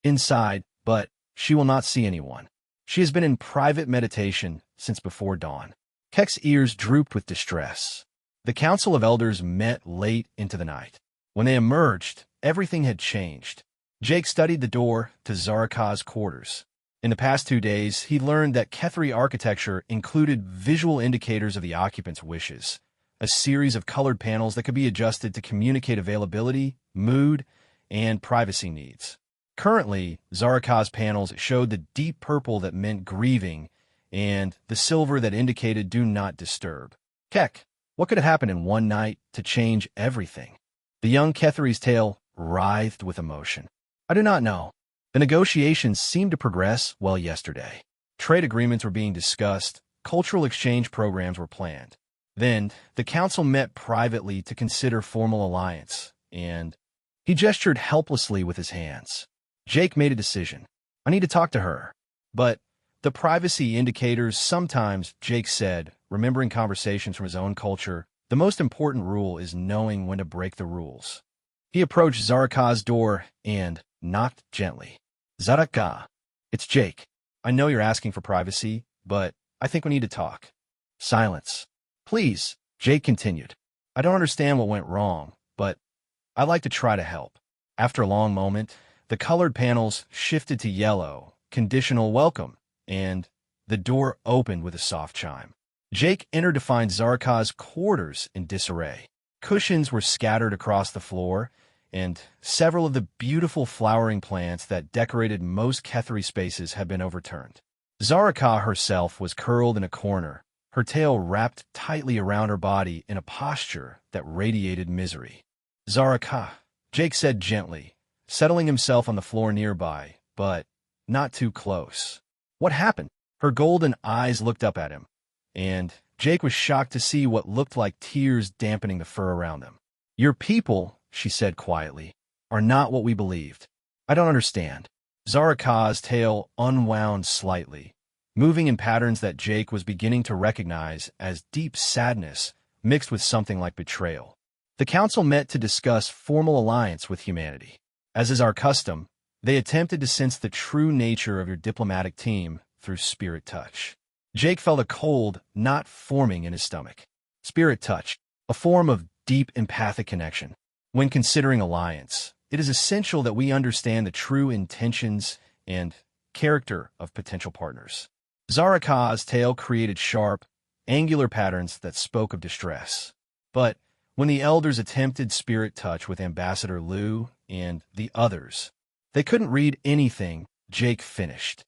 "Inside, but she will not see anyone. She has been in private meditation since before dawn." Keck's ears drooped with distress. The Council of Elders met late into the night. When they emerged, everything had changed. Jake studied the door to Zaraka's quarters. In the past 2 days, he learned that Kethari architecture included visual indicators of the occupant's wishes, a series of colored panels that could be adjusted to communicate availability, mood, and privacy needs. Currently, Zaraka's panels showed the deep purple that meant grieving and the silver that indicated do not disturb. Keck, what could have happened in one night to change everything? The young Kethari's tail writhed with emotion. "I do not know. The negotiations seemed to progress well yesterday. Trade agreements were being discussed, cultural exchange programs were planned. Then, the council met privately to consider formal alliance, and..." He gestured helplessly with his hands. Jake made a decision. "I need to talk to her." "But the privacy indicators sometimes," Jake said, remembering conversations from his own culture, "the most important rule is knowing when to break the rules." He approached Zaraka's door and knocked gently. "Zaraka, it's Jake. I know you're asking for privacy, but I think we need to talk." Silence. "Please," Jake continued. "I don't understand what went wrong, but I'd like to try to help." After a long moment, the colored panels shifted to yellow, conditional welcome, and the door opened with a soft chime. Jake entered to find Zaraka's quarters in disarray. Cushions were scattered across the floor, and several of the beautiful flowering plants that decorated most Kethari spaces had been overturned. Zaraka herself was curled in a corner, her tail wrapped tightly around her body in a posture that radiated misery. "Zaraka," Jake said gently, settling himself on the floor nearby, but not too close. "What happened?" Her golden eyes looked up at him, and Jake was shocked to see what looked like tears dampening the fur around them. "Your people," she said quietly, "are not what we believed." "I don't understand." Zaraka's tail unwound slightly, moving in patterns that Jake was beginning to recognize as deep sadness mixed with something like betrayal. "The council met to discuss formal alliance with humanity. As is our custom, they attempted to sense the true nature of your diplomatic team through spirit touch. Jake felt a cold knot forming in his stomach. Spirit touch, a form of deep empathic connection. When considering alliance, it is essential that we understand the true intentions and character of potential partners. Zaraka's tale created sharp, angular patterns that spoke of distress. But when the elders attempted spirit touch with Ambassador Liu and the others, they couldn't read anything Jake finished.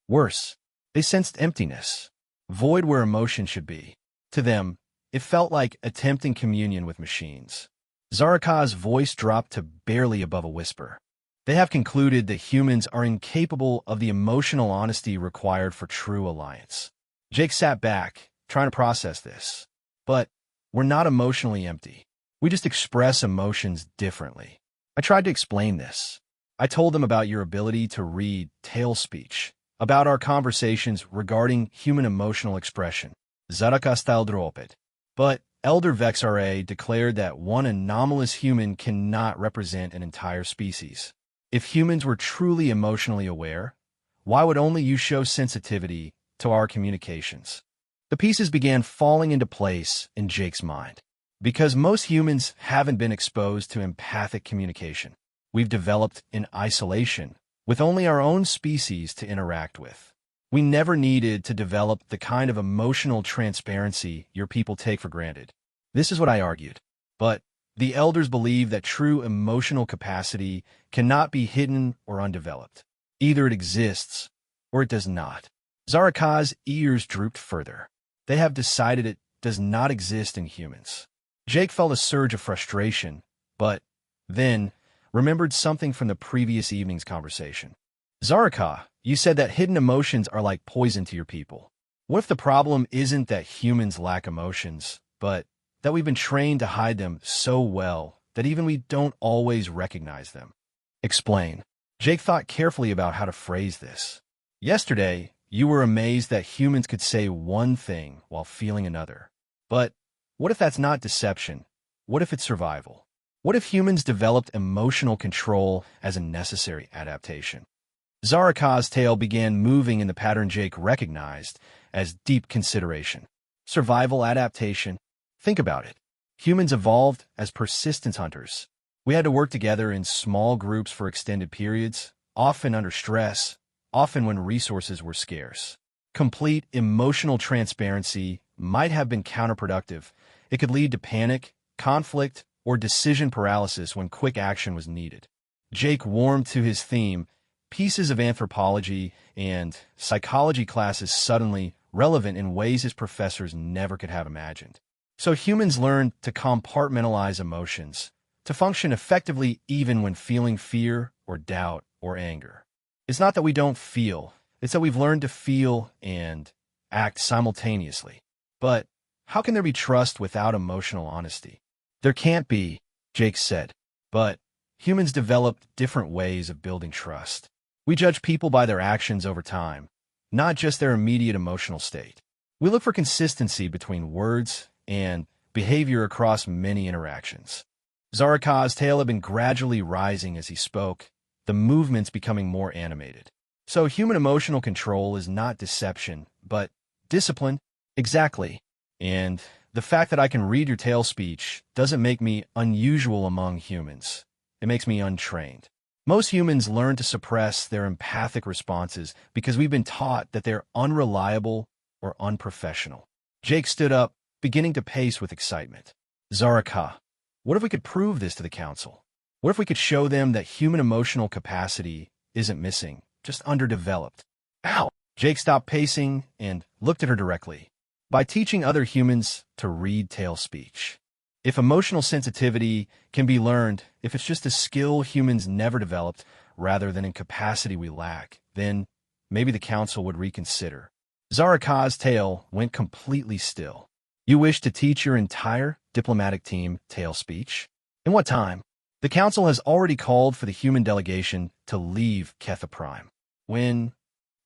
Worse, they sensed emptiness, void where emotion should be. To them, it felt like attempting communion with machines. Zaraka's voice dropped to barely above a whisper. They have concluded that humans are incapable of the emotional honesty required for true alliance. Jake sat back, trying to process this. But we're not emotionally empty. We just express emotions differently. I tried to explain this. I told them about your ability to read tale speech, about our conversations regarding human emotional expression. Zaraka style dropped. But Elder Vexare declared that one anomalous human cannot represent an entire species. If humans were truly emotionally aware, why would only you show sensitivity to our communications? The pieces began falling into place in Jake's mind. Because most humans haven't been exposed to empathic communication. We've developed in isolation, with only our own species to interact with. We never needed to develop the kind of emotional transparency your people take for granted. This is what I argued. But the elders believe that true emotional capacity cannot be hidden or undeveloped. Either it exists, or it does not. Zaraka's ears drooped further. They have decided it does not exist in humans. Jake felt a surge of frustration, but then remembered something from the previous evening's conversation. Zaraka, you said that hidden emotions are like poison to your people. What if the problem isn't that humans lack emotions, but that we've been trained to hide them so well that even we don't always recognize them? Explain. Jake thought carefully about how to phrase this. Yesterday, you were amazed that humans could say one thing while feeling another. But what if that's not deception? What if it's survival? What if humans developed emotional control as a necessary adaptation? Zaraka's tale began moving in the pattern Jake recognized as deep consideration. Survival adaptation. Think about it. Humans evolved as persistence hunters. We had to work together in small groups for extended periods, often under stress, often when resources were scarce. Complete emotional transparency might have been counterproductive. It could lead to panic, conflict, or decision paralysis when quick action was needed. Jake warmed to his theme, pieces of anthropology and psychology classes suddenly relevant in ways his professors never could have imagined. So humans learned to compartmentalize emotions, to function effectively even when feeling fear or doubt or anger. It's not that we don't feel, it's that we've learned to feel and act simultaneously. But how can there be trust without emotional honesty? There can't be, Jake said. But humans developed different ways of building trust. We judge people by their actions over time, not just their immediate emotional state. We look for consistency between words and behavior across many interactions. Zaraka's tale had been gradually rising as he spoke, the movements becoming more animated. So human emotional control is not deception, but discipline. Exactly. And the fact that I can read your tale speech doesn't make me unusual among humans. It makes me untrained. Most humans learn to suppress their empathic responses because we've been taught that they're unreliable or unprofessional. Jake stood up, beginning to pace with excitement. Zaraka, what if we could prove this to the council? What if we could show them that human emotional capacity isn't missing, just underdeveloped? Ow! Jake stopped pacing and looked at her directly. By teaching other humans to read tale speech. If emotional sensitivity can be learned, if it's just a skill humans never developed rather than a capacity we lack, then maybe the council would reconsider. Zaraka's tale went completely still. You wish to teach your entire diplomatic team tale speech? In what time? The council has already called for the human delegation to leave Ketha Prime. When?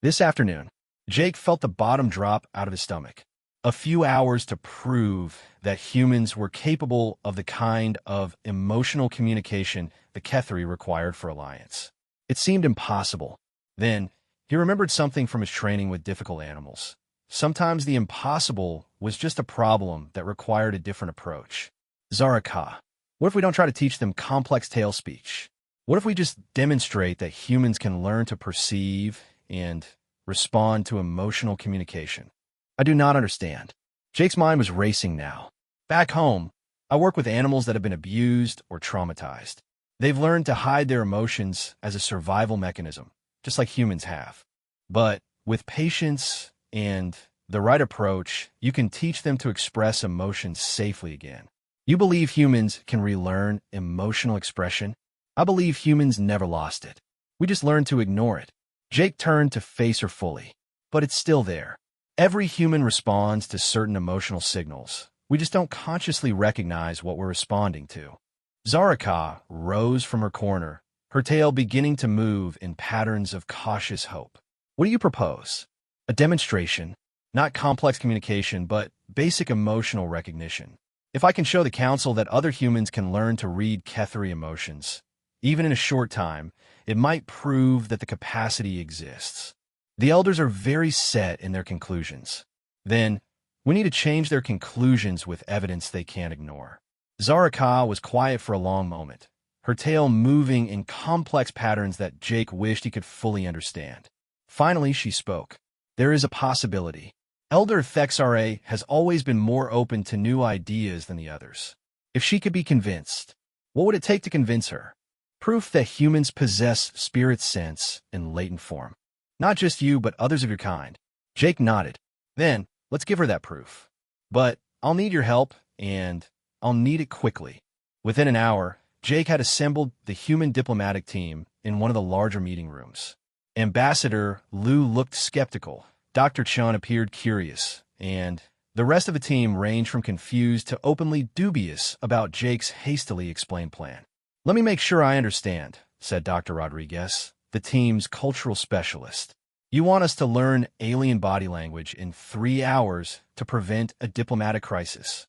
This afternoon. Jake felt the bottom drop out of his stomach. A few hours to prove that humans were capable of the kind of emotional communication the Kethari required for alliance. It seemed impossible. Then, he remembered something from his training with difficult animals. sometimes the impossible was just a problem that required a different approach. Zaraka, what if we don't try to teach them complex tale speech? What if we just demonstrate that humans can learn to perceive and respond to emotional communication? I do not understand. Jake's mind was racing now. Back home, I work with animals that have been abused or traumatized. They've learned to hide their emotions as a survival mechanism, just like humans have. But with patience and the right approach, you can teach them to express emotions safely again. You believe humans can relearn emotional expression? I believe humans never lost it. We just learned to ignore it. Jake turned to face her fully, but it's still there. Every human responds to certain emotional signals. We just don't consciously recognize what we're responding to. Zaraka rose from her corner, her tail beginning to move in patterns of cautious hope. What do you propose? A demonstration, not complex communication, but basic emotional recognition. If I can show the council that other humans can learn to read Ketheri emotions, even in a short time, it might prove that the capacity exists. The elders are very set in their conclusions. Then, we need to change their conclusions with evidence they can't ignore. Zaraka was quiet for a long moment, her tail moving in complex patterns that Jake wished he could fully understand. Finally, she spoke. There is a possibility. Elder Thexare has always been more open to new ideas than the others. If she could be convinced, what would it take to convince her? Proof that humans possess spirit sense in latent form. Not just you, but others of your kind. Jake nodded. Then, let's give her that proof. But I'll need your help, and I'll need it quickly. Within an hour, Jake had assembled the human diplomatic team in one of the larger meeting rooms. Ambassador Liu looked skeptical. Dr. Chun appeared curious, and the rest of the team ranged from confused to openly dubious about Jake's hastily explained plan. Let me make sure I understand, said Dr. Rodriguez, the team's cultural specialist. You want us to learn alien body language in 3 hours to prevent a diplomatic crisis.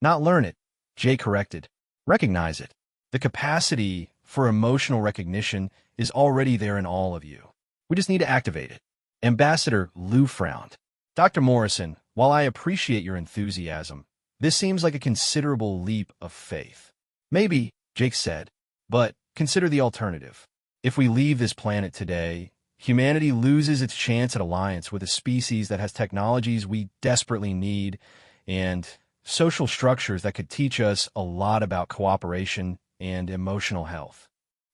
Not learn it, Jake corrected. Recognize it. The capacity for emotional recognition is already there in all of you. We just need to activate it. Ambassador Liu frowned. Dr. Morrison, while I appreciate your enthusiasm, this seems like a considerable leap of faith. Maybe, Jake said, but consider the alternative. If we leave this planet today, humanity loses its chance at alliance with a species that has technologies we desperately need and social structures that could teach us a lot about cooperation and emotional health.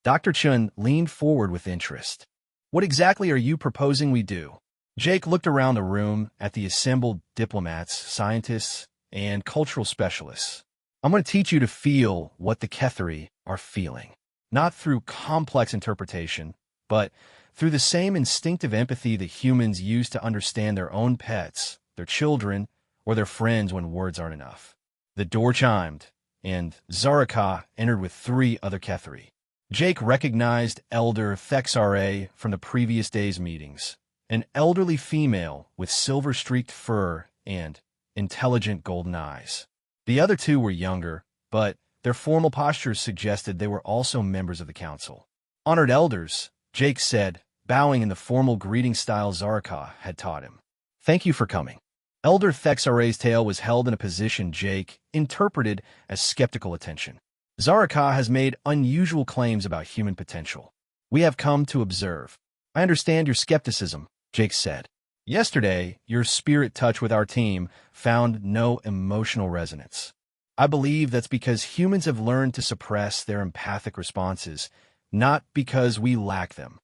Dr. Chun leaned forward with interest. What exactly are you proposing we do? Jake looked around the room at the assembled diplomats, scientists, and cultural specialists. I'm going to teach you to feel what the Ketheri are feeling, not through complex interpretation, but through the same instinctive empathy that humans use to understand their own pets, their children, or their friends when words aren't enough. The door chimed, and Zaraka entered with 3 other Ketheri. Jake recognized Elder Thexare from the previous day's meetings, an elderly female with silver-streaked fur and intelligent golden eyes. The other 2 were younger, but their formal postures suggested they were also members of the council. Honored elders, Jake said, bowing in the formal greeting style Zaraka had taught him. Thank you for coming. Elder Thexare's tail was held in a position Jake interpreted as skeptical attention. Zaraka has made unusual claims about human potential. We have come to observe. I understand your skepticism, Jake said. Yesterday, your spirit touch with our team found no emotional resonance. I believe that's because humans have learned to suppress their empathic responses, not because we lack them.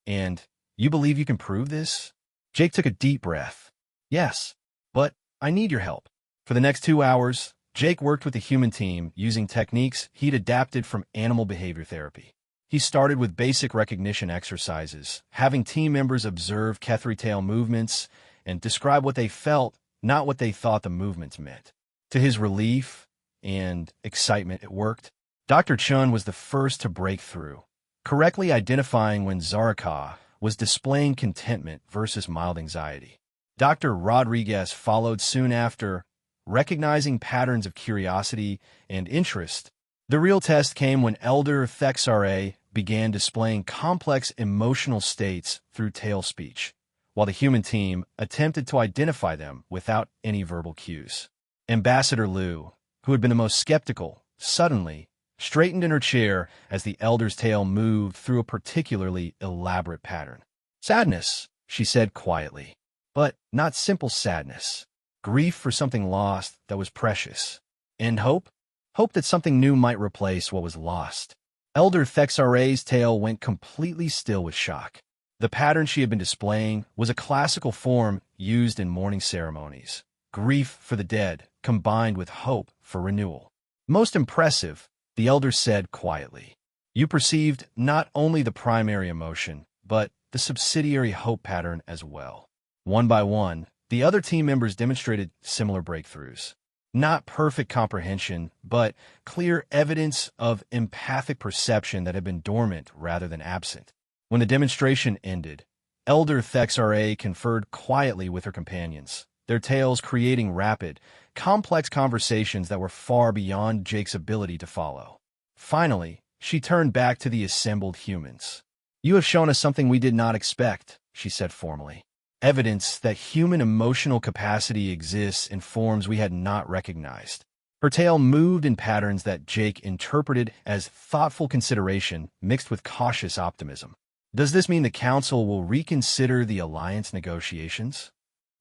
And you believe you can prove this? Jake took a deep breath. Yes, but I need your help. For the next 2 hours, Jake worked with the human team using techniques he'd adapted from animal behavior therapy. He started with basic recognition exercises, having team members observe Ketheri tail movements and describe what they felt, not what they thought the movements meant. To his relief and excitement, it worked. Dr. Chun was the first to break through, correctly identifying when Zaraka was displaying contentment versus mild anxiety. Dr. Rodriguez followed soon after, recognizing patterns of curiosity and interest. The real test came when Elder Thexare began displaying complex emotional states through tail speech, while the human team attempted to identify them without any verbal cues. Ambassador Lu, who had been the most skeptical, suddenly straightened in her chair as the elder's tail moved through a particularly elaborate pattern. "Sadness," she said quietly, but not simple sadness. Grief for something lost that was precious. And hope? Hope that something new might replace what was lost. Elder Thexare's tail went completely still with shock. The pattern she had been displaying was a classical form used in mourning ceremonies. Grief for the dead, combined with hope for renewal. "Most impressive," the elder said quietly. "You perceived not only the primary emotion, but the subsidiary hope pattern as well." One by one, the other team members demonstrated similar breakthroughs. Not perfect comprehension, but clear evidence of empathic perception that had been dormant rather than absent. When the demonstration ended, Elder Thexare conferred quietly with her companions, their tales creating rapid, complex conversations that were far beyond Jake's ability to follow. Finally, she turned back to the assembled humans. "You have shown us something we did not expect," she said formally. "Evidence that human emotional capacity exists in forms we had not recognized." Her tail moved in patterns that Jake interpreted as thoughtful consideration mixed with cautious optimism. "Does this mean the Council will reconsider the alliance negotiations?"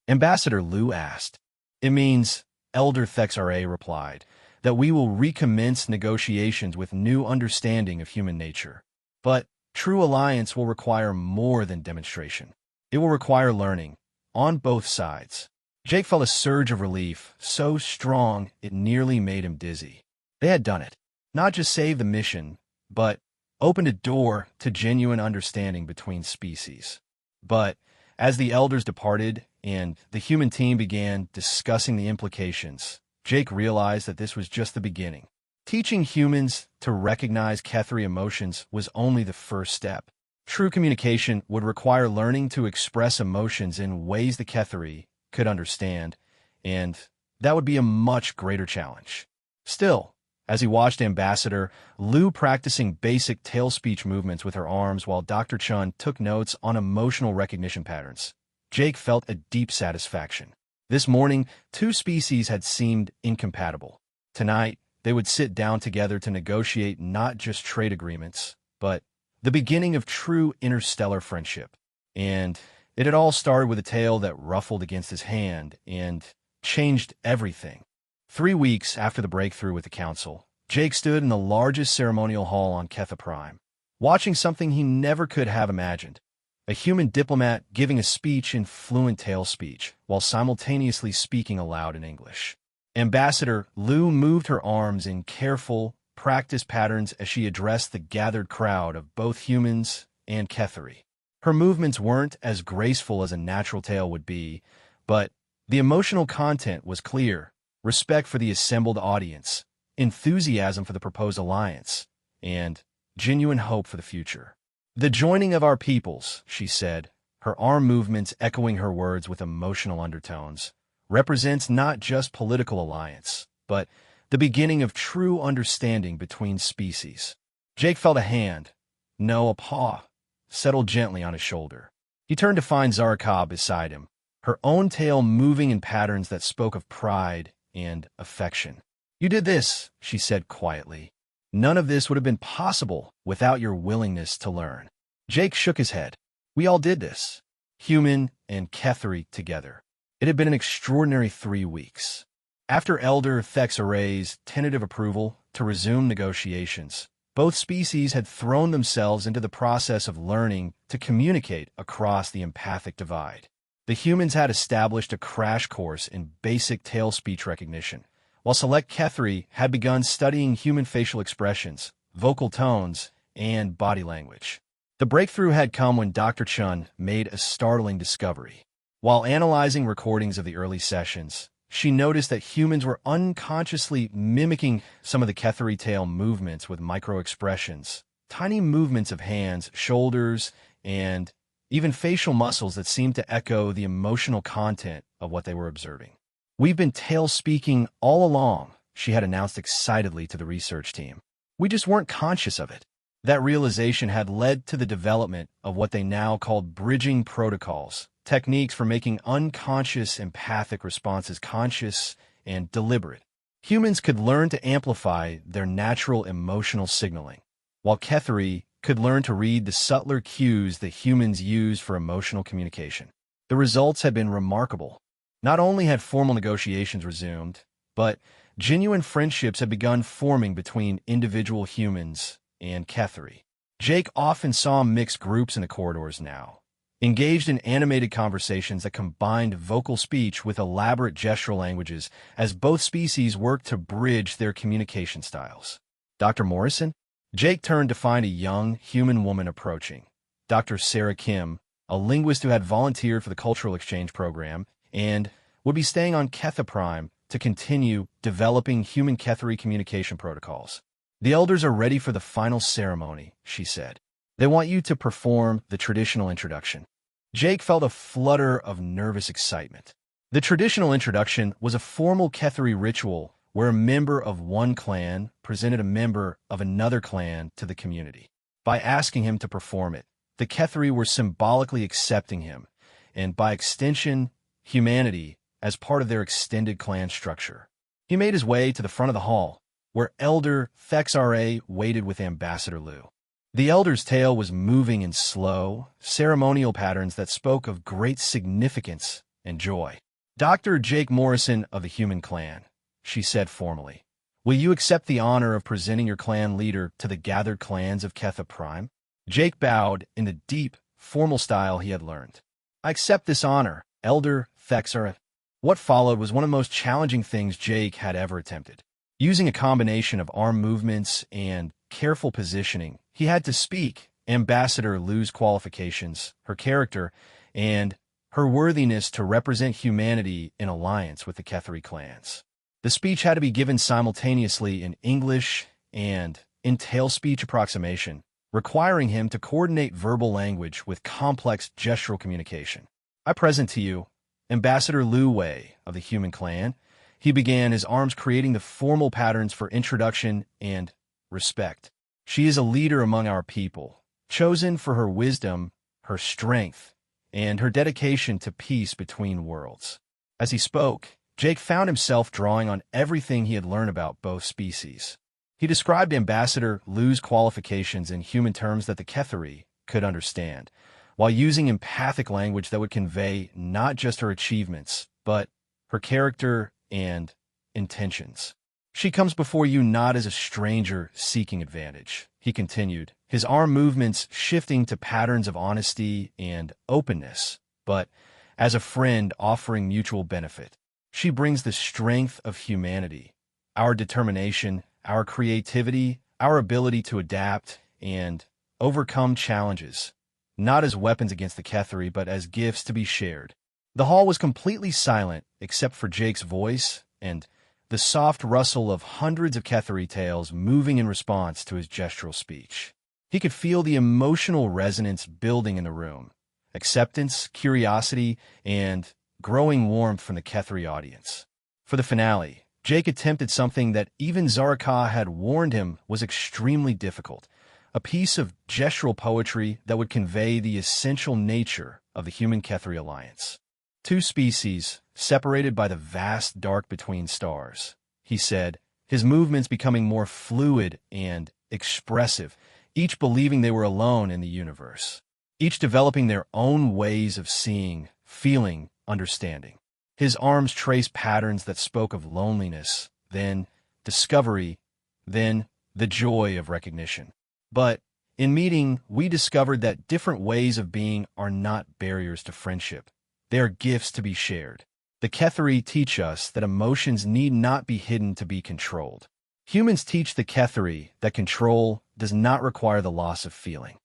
Ambassador Lu asked. "It means," Elder Thexare replied, "that we will recommence negotiations with new understanding of human nature. But true alliance will require more than demonstration. It will require learning, on both sides." Jake felt a surge of relief, so strong it nearly made him dizzy. They had done it. Not just saved the mission, but opened a door to genuine understanding between species. But as the elders departed and the human team began discussing the implications, Jake realized that this was just the beginning. Teaching humans to recognize Kethri emotions was only the first step. True communication would require learning to express emotions in ways the Kethri could understand, and that would be a much greater challenge. Still, as he watched Ambassador Lu practicing basic tail speech movements with her arms while Dr. Chun took notes on emotional recognition patterns, Jake felt a deep satisfaction. This morning, two species had seemed incompatible. Tonight, they would sit down together to negotiate not just trade agreements, but the beginning of true interstellar friendship. And it had all started with a tail that ruffled against his hand and changed everything. 3 weeks after the breakthrough with the Council, Jake stood in the largest ceremonial hall on Ketha Prime, watching something he never could have imagined. A human diplomat giving a speech in fluent tail speech, while simultaneously speaking aloud in English. Ambassador Lu moved her arms in careful, practiced patterns as she addressed the gathered crowd of both humans and Kethri. Her movements weren't as graceful as a natural tail would be, but the emotional content was clear: respect for the assembled audience, enthusiasm for the proposed alliance, and genuine hope for the future. "The joining of our peoples," she said, her arm movements echoing her words with emotional undertones, "represents not just political alliance, but the beginning of true understanding between species." Jake felt a hand, no, a paw, settle gently on his shoulder. He turned to find Zarakab beside him, her own tail moving in patterns that spoke of pride and affection. "You did this," she said quietly. "None of this would have been possible without your willingness to learn." Jake shook his head. "We all did this, human and Kethri together." It had been an extraordinary 3 weeks. After Elder Thexare's tentative approval to resume negotiations, both species had thrown themselves into the process of learning to communicate across the empathic divide. The humans had established a crash course in basic tail speech recognition, while select Kethri had begun studying human facial expressions, vocal tones, and body language. The breakthrough had come when Dr. Chun made a startling discovery. While analyzing recordings of the early sessions, she noticed that humans were unconsciously mimicking some of the Kethri tail movements with micro-expressions, tiny movements of hands, shoulders, and even facial muscles that seemed to echo the emotional content of what they were observing. "We've been tail speaking all along," she had announced excitedly to the research team. "We just weren't conscious of it." That realization had led to the development of what they now called bridging protocols, techniques for making unconscious empathic responses conscious and deliberate. Humans could learn to amplify their natural emotional signaling, while Ketheri could learn to read the subtler cues that humans use for emotional communication. The results had been remarkable. Not only had formal negotiations resumed, but genuine friendships had begun forming between individual humans and Ketheri. Jake often saw mixed groups in the corridors now, engaged in animated conversations that combined vocal speech with elaborate gestural languages as both species worked to bridge their communication styles. Dr. Morrison? Jake turned to find a young human woman approaching. Dr. Sarah Kim, a linguist who had volunteered for the cultural exchange program and would be staying on Ketha Prime to continue developing human Ketheri communication protocols. The elders are ready for the final ceremony, she said. They want you to perform the traditional introduction. Jake felt a flutter of nervous excitement. The traditional introduction was a formal Ketheri ritual where a member of one clan presented a member of another clan to the community. By asking him to perform it, the Ketheri were symbolically accepting him, and by extension, humanity, as part of their extended clan structure. He made his way to the front of the hall, where Elder Thexra waited with Ambassador Lu. The elder's tale was moving in slow, ceremonial patterns that spoke of great significance and joy. Dr. Jake Morrison of the Human Clan, she said formally, will you accept the honor of presenting your clan leader to the gathered clans of Ketha Prime? Jake bowed in the deep, formal style he had learned. I accept this honor, Elder Thexra. What followed was one of the most challenging things Jake had ever attempted. Using a combination of arm movements and careful positioning, he had to speak Ambassador Lu's qualifications, her character, and her worthiness to represent humanity in alliance with the Ketheri clans. The speech had to be given simultaneously in English and in tail speech approximation, requiring him to coordinate verbal language with complex gestural communication. I present to you Ambassador Lu Wei of the Human Clan. He began, his arms creating the formal patterns for introduction and respect. She is a leader among our people, chosen for her wisdom, her strength, and her dedication to peace between worlds. As he spoke, Jake found himself drawing on everything he had learned about both species. He described Ambassador Lu's qualifications in human terms that the Ketheri could understand, while using empathic language that would convey not just her achievements, but her character and intentions. She comes before you not as a stranger seeking advantage, he continued, his arm movements shifting to patterns of honesty and openness, but as a friend offering mutual benefit. She brings the strength of humanity, our determination, our creativity, our ability to adapt and overcome challenges, not as weapons against the Ketheri, but as gifts to be shared. The hall was completely silent except for Jake's voice and the soft rustle of hundreds of Ketheri tails moving in response to his gestural speech. He could feel the emotional resonance building in the room, acceptance, curiosity, and growing warmth from the Ketheri audience. For the finale, Jake attempted something that even Zaraka had warned him was extremely difficult, a piece of gestural poetry that would convey the essential nature of the human Ketheri alliance. Two species, separated by the vast dark between stars, he said, his movements becoming more fluid and expressive, each believing they were alone in the universe, each developing their own ways of seeing, feeling, understanding. His arms traced patterns that spoke of loneliness, then discovery, then the joy of recognition. But in meeting, we discovered that different ways of being are not barriers to friendship. They are gifts to be shared. The Ketheri teach us that emotions need not be hidden to be controlled. Humans teach the Ketheri that control does not require the loss of feeling.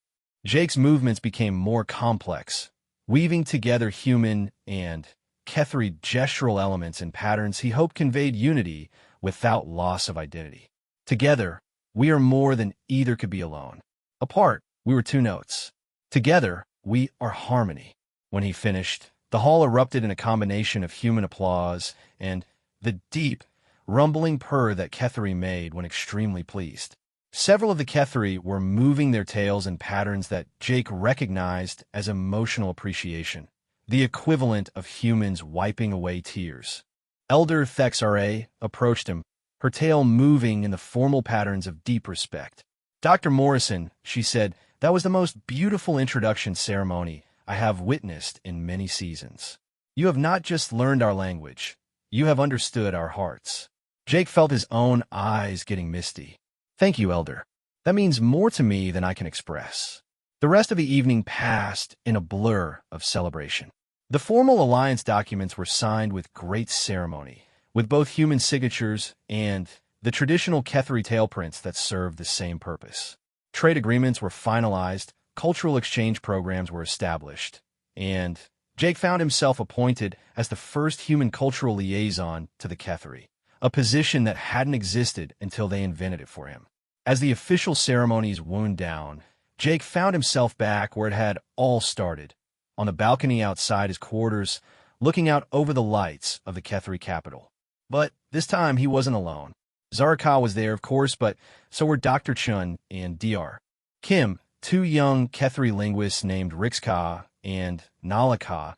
Jake's movements became more complex, weaving together human and Ketheri gestural elements and patterns he hoped conveyed unity without loss of identity. Together, we are more than either could be alone. Apart, we were two notes. Together, we are harmony. When he finished, the hall erupted in a combination of human applause and the deep, rumbling purr that Ketheri made when extremely pleased. Several of the Ketheri were moving their tails in patterns that Jake recognized as emotional appreciation. the equivalent of humans wiping away tears. Elder Thexra approached him, her tail moving in the formal patterns of deep respect. "Dr. Morrison," she said, "that was the most beautiful introduction ceremony I have witnessed in many seasons. You have not just learned our language, you have understood our hearts." Jake felt his own eyes getting misty. "Thank you, Elder. That means more to me than I can express." The rest of the evening passed in a blur of celebration. The formal alliance documents were signed with great ceremony, with both human signatures and the traditional Kethri tailprints that served the same purpose. Trade agreements were finalized, cultural exchange programs were established, and Jake found himself appointed as the first human cultural liaison to the Kethri, a position that hadn't existed until they invented it for him. As the official ceremonies wound down, Jake found himself back where it had all started, on the balcony outside his quarters, looking out over the lights of the Kethri capital. But this time he wasn't alone. Zaraka was there, of course, but so were Dr. Chun and Dr. Kim, two young Kethri linguists named Rixka and Nalaka,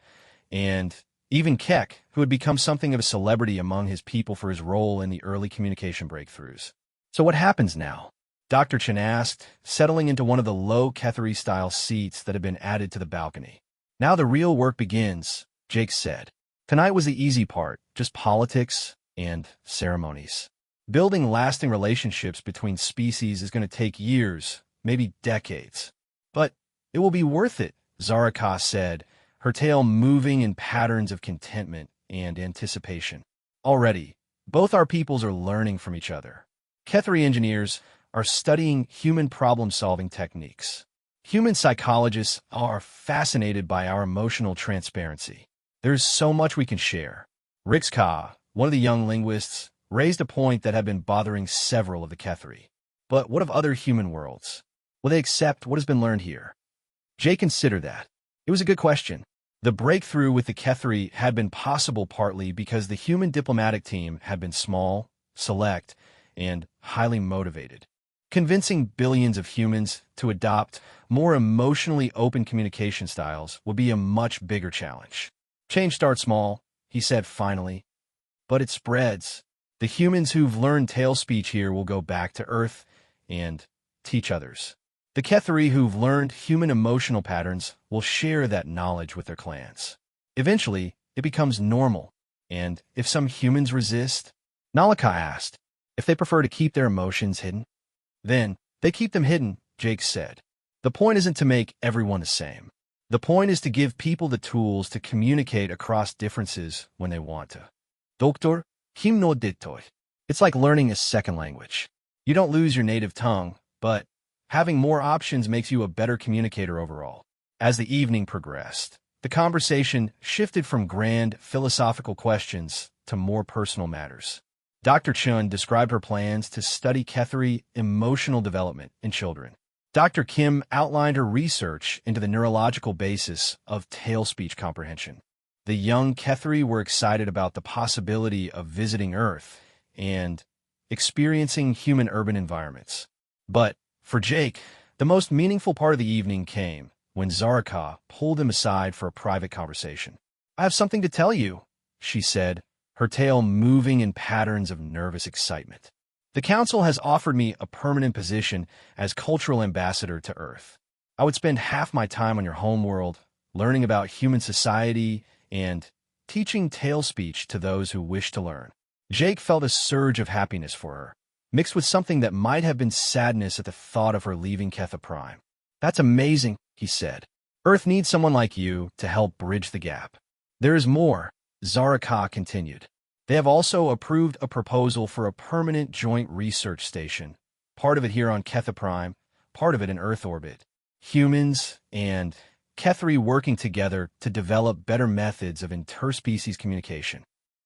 and even Keck, who had become something of a celebrity among his people for his role in the early communication breakthroughs. "So what happens now?" Dr. Chen asked, settling into one of the low Kethri-style seats that had been added to the balcony. "Now the real work begins," Jake said. "Tonight was the easy part, just politics and ceremonies. Building lasting relationships between species is going to take years, maybe decades. But it will be worth it," Zaraka said, her tail moving in patterns of contentment and anticipation. "Already, both our peoples are learning from each other. Kethri engineers are studying human problem-solving techniques. Human psychologists are fascinated by our emotional transparency. There's so much we can share." Rixka, one of the young linguists, raised a point that had been bothering several of the Kethri. "But what of other human worlds? Will they accept what has been learned here?" Jay considered that. It was a good question. The breakthrough with the Kethri had been possible partly because the human diplomatic team had been small, select, and highly motivated. Convincing billions of humans to adopt more emotionally open communication styles would be a much bigger challenge. "Change starts small," he said finally, "but it spreads. The humans who've learned tail speech here will go back to Earth and teach others. The Kethri who've learned human emotional patterns will share that knowledge with their clans. Eventually, it becomes normal, and if some humans resist," Nalaka asked, "if they prefer to keep their emotions hidden?" "Then they keep them hidden," Jake said. "The point isn't to make everyone the same. The point is to give people the tools to communicate across differences when they want to. Doctor, him no ditoy. It's like learning a second language. You don't lose your native tongue, but having more options makes you a better communicator overall." As the evening progressed, the conversation shifted from grand philosophical questions to more personal matters. Dr. Chun described her plans to study Kethri emotional development in children. Dr. Kim outlined her research into the neurological basis of tail speech comprehension. The young Kethri were excited about the possibility of visiting Earth and experiencing human urban environments. But for Jake, the most meaningful part of the evening came when Zaraka pulled him aside for a private conversation. "I have something to tell you," she said, her tail moving in patterns of nervous excitement. "The Council has offered me a permanent position as cultural ambassador to Earth. I would spend half my time on your homeworld, learning about human society and teaching tail speech to those who wish to learn." Jake felt a surge of happiness for her, mixed with something that might have been sadness at the thought of her leaving Ketha Prime. "That's amazing," he said. "Earth needs someone like you to help bridge the gap." "There is more," Zaraka continued. "They have also approved a proposal for a permanent joint research station, part of it here on Ketha Prime, part of it in Earth orbit. Humans and Kethri working together to develop better methods of interspecies communication.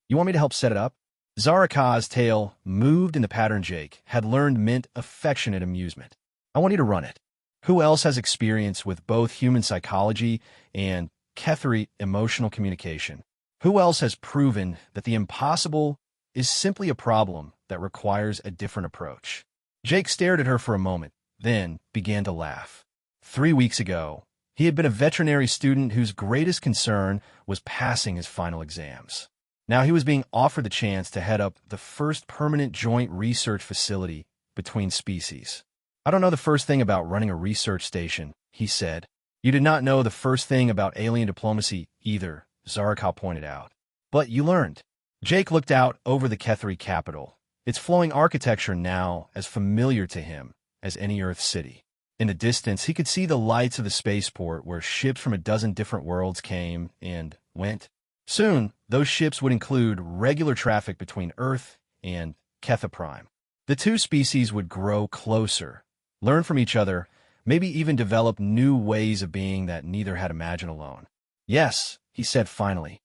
You want me to help set it up?" Zaraka's tail moved in the pattern Jake had learned meant affectionate amusement. "I want you to run it. Who else has experience with both human psychology and Kethri emotional communication? Who else has proven that the impossible is simply a problem that requires a different approach?" Jake stared at her for a moment, then began to laugh. 3 weeks ago, He had been a veterinary student whose greatest concern was passing his final exams. Now he was being offered the chance to head up the first permanent joint research facility between species. "I don't know the first thing about running a research station," he said. "You did not know the first thing about alien diplomacy either," Zaraka pointed out. "But you learned." Jake looked out over the Kethri capital, its flowing architecture now as familiar to him as any Earth city. In the distance, he could see the lights of the spaceport where ships from a dozen different worlds came and went. Soon, those ships would include regular traffic between Earth and Ketha Prime. The two species would grow closer, learn from each other, maybe even develop new ways of being that neither had imagined alone. "Yes," he said finally.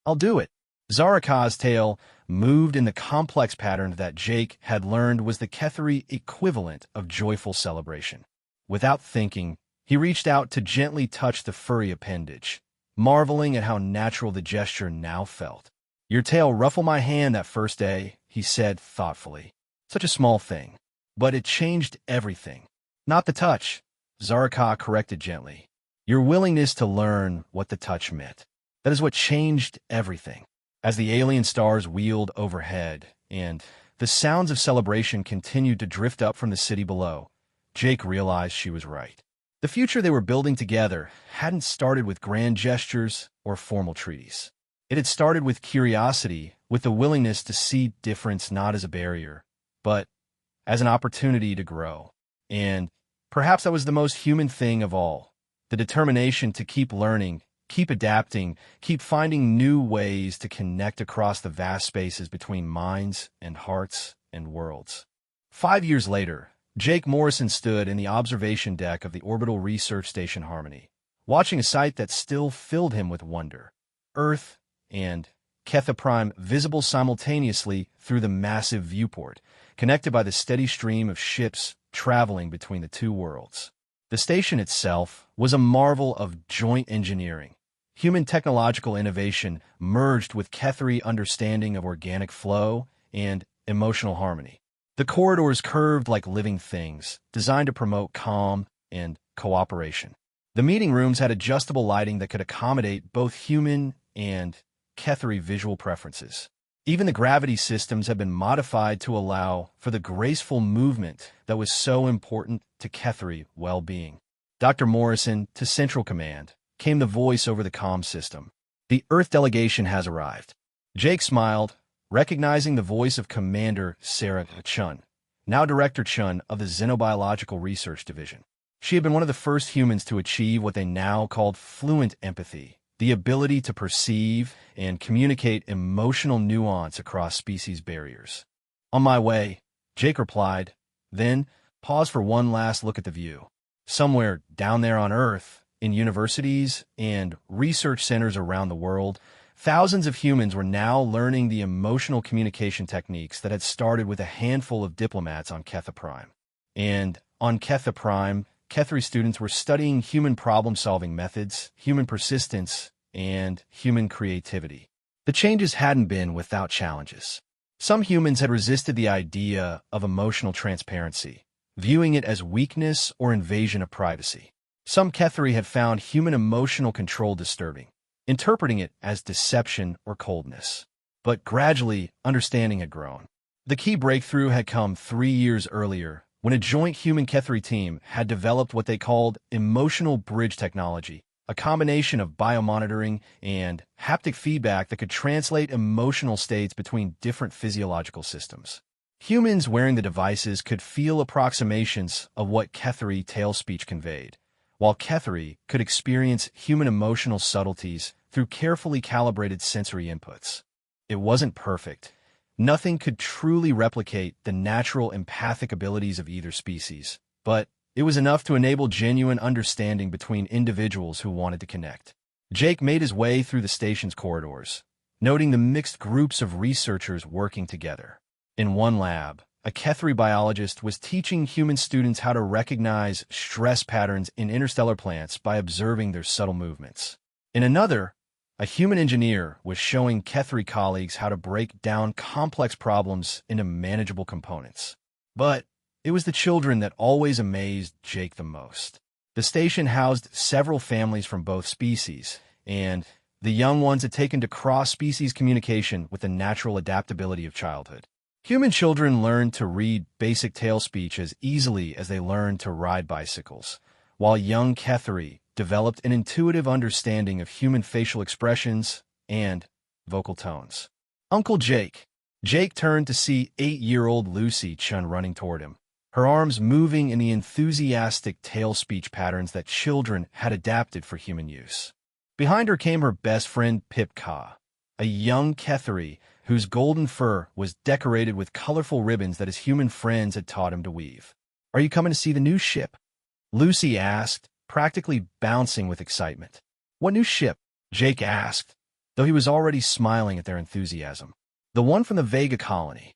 "I'll do it." Zaraka's tail moved in the complex pattern that Jake had learned was the Kethri equivalent of joyful celebration. Without thinking, he reached out to gently touch the furry appendage, marveling at how natural the gesture now felt. "Your tail ruffled my hand that first day," he said thoughtfully. "Such a small thing. But it changed everything." "Not the touch," Zaraka corrected gently. "Your willingness to learn what the touch meant. That is what changed everything." As the alien stars wheeled overhead and the sounds of celebration continued to drift up from the city below, Jake realized she was right. The future they were building together hadn't started with grand gestures or formal treaties. It had started with curiosity, with the willingness to see difference not as a barrier, but as an opportunity to grow. And perhaps that was the most human thing of all, the determination to keep learning, keep adapting, keep finding new ways to connect across the vast spaces between minds and hearts and worlds. 5 years later, Jake Morrison stood in the observation deck of the Orbital Research Station Harmony, watching a sight that still filled him with wonder. Earth and Ketha Prime visible simultaneously through the massive viewport, connected by the steady stream of ships traveling between the two worlds. The station itself was a marvel of joint engineering. Human technological innovation merged with Kethri understanding of organic flow and emotional harmony. The corridors curved like living things, designed to promote calm and cooperation. The meeting rooms had adjustable lighting that could accommodate both human and Kethri visual preferences. Even the gravity systems had been modified to allow for the graceful movement that was so important to Kethri well-being. "Dr. Morrison, to Central Command," came the voice over the comm system. "The Earth delegation has arrived." Jake smiled, recognizing the voice of Commander Sarah Chun, now Director Chun of the Xenobiological Research Division. She had been one of the first humans to achieve what they now called fluent empathy, the ability to perceive and communicate emotional nuance across species barriers. "On my way," Jake replied, then paused for one last look at the view. Somewhere down there on Earth, in universities and research centers around the world, thousands of humans were now learning the emotional communication techniques that had started with a handful of diplomats on Ketha Prime. And on Ketha Prime, Kethri students were studying human problem-solving methods, human persistence, and human creativity. The changes hadn't been without challenges. Some humans had resisted the idea of emotional transparency, viewing it as weakness or invasion of privacy. Some Kethri had found human emotional control disturbing, interpreting it as deception or coldness. But gradually, understanding had grown. The key breakthrough had come 3 years earlier, when a joint human-Kethri team had developed what they called emotional bridge technology, a combination of biomonitoring and haptic feedback that could translate emotional states between different physiological systems. Humans wearing the devices could feel approximations of what Kethri tail speech conveyed, while Kethri could experience human emotional subtleties through carefully calibrated sensory inputs. It wasn't perfect. Nothing could truly replicate the natural empathic abilities of either species, but it was enough to enable genuine understanding between individuals who wanted to connect. Jake made his way through the station's corridors, noting the mixed groups of researchers working together. In one lab, a Kethri biologist was teaching human students how to recognize stress patterns in interstellar plants by observing their subtle movements. In another, a human engineer was showing Kethri colleagues how to break down complex problems into manageable components. But it was the children that always amazed Jake the most. The The station housed several families from both species, and the young ones had taken to cross-species communication with the natural adaptability of childhood. Human children learned to read basic tail speech as easily as they learned to ride bicycles, while young Ketheri developed an intuitive understanding of human facial expressions and vocal tones. Uncle Jake. Jake turned to see 8-year-old Lucy Chun running toward him, her arms moving in the enthusiastic tail speech patterns that children had adapted for human use. Behind her came her best friend Pipka, a young Ketheri whose golden fur was decorated with colorful ribbons that his human friends had taught him to weave. "Are you coming to see the new ship?" Lucy asked, practically bouncing with excitement. "What new ship?" Jake asked, though he was already smiling at their enthusiasm. "The one from the Vega colony,"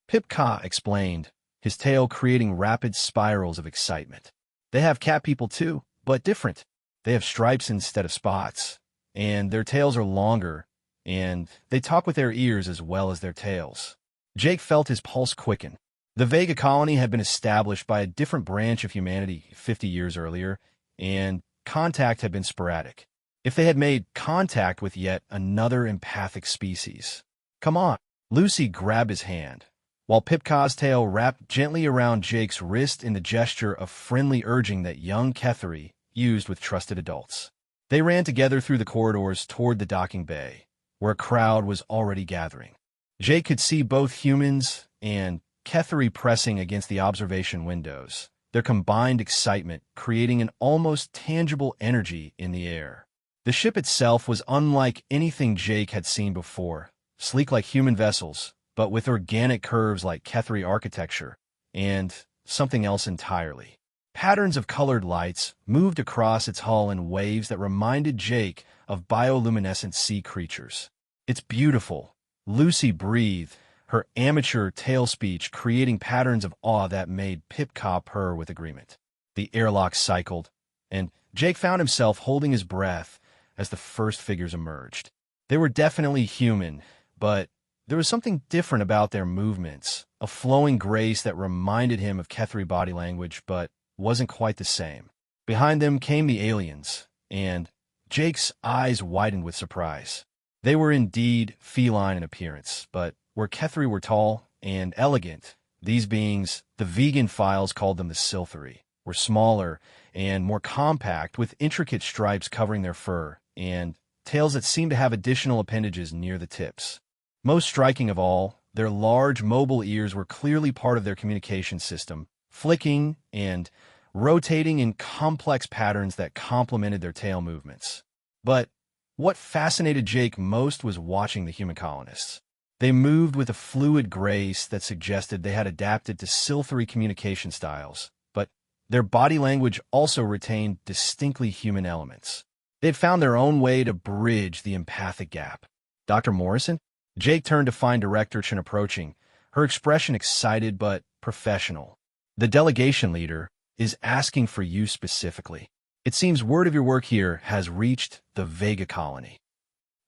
Pipka explained, his tail creating rapid spirals of excitement. "They have cat people too, but different. They have stripes instead of spots, and their tails are longer, and they talk with their ears as well as their tails." Jake felt his pulse quicken. The Vega colony had been established by a different branch of humanity 50 years earlier, and contact had been sporadic. If they had made contact with yet another empathic species. "Come on." Lucy grabbed his hand, while Pipka's tail wrapped gently around Jake's wrist in the gesture of friendly urging that young Ketheri used with trusted adults. They ran together through the corridors toward the docking bay, where a crowd was already gathering. Jake could see both humans and Ketheri pressing against the observation windows, their combined excitement creating an almost tangible energy in the air. The ship itself was unlike anything Jake had seen before, sleek like human vessels, but with organic curves like Ketheri architecture, and something else entirely. Patterns of colored lights moved across its hull in waves that reminded Jake of bioluminescent sea creatures. "It's beautiful," Lucy breathed, her amateur tail speech creating patterns of awe that made Pipka purr with agreement. The airlock cycled, and Jake found himself holding his breath as the first figures emerged. They were definitely human, but there was something different about their movements, a flowing grace that reminded him of Ketheri body language, but wasn't quite the same. Behind them came the aliens, and Jake's eyes widened with surprise. They were indeed feline in appearance, but where Ketheri were tall and elegant, these beings, the vegan files called them the Siltheri, were smaller and more compact with intricate stripes covering their fur and tails that seemed to have additional appendages near the tips. Most striking of all, their large mobile ears were clearly part of their communication system, flicking and rotating in complex patterns that complemented their tail movements. But what fascinated Jake most was watching the human colonists. They moved with a fluid grace that suggested they had adapted to Siltheri communication styles, but their body language also retained distinctly human elements. They had found their own way to bridge the empathic gap. "Dr. Morrison?" Jake turned to find Director Chen approaching, her expression excited but professional. "The delegation leader is asking for you specifically. It seems word of your work here has reached the Vega colony."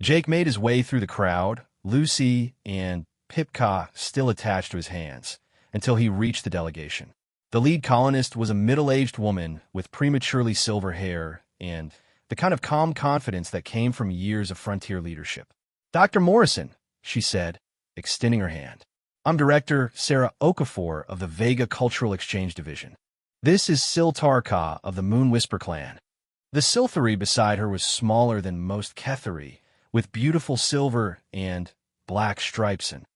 Jake made his way through the crowd, Lucy and Pipka still attached to his hands, until he reached the delegation. The lead colonist was a middle-aged woman with prematurely silver hair and the kind of calm confidence that came from years of frontier leadership. "Dr. Morrison," she said, extending her hand. "I'm Director Sarah Okafor of the Vega Cultural Exchange Division. This is Siltarka of the Moon Whisper clan." The Siltheri beside her was smaller than most Ketheri, with beautiful silver and black stripes and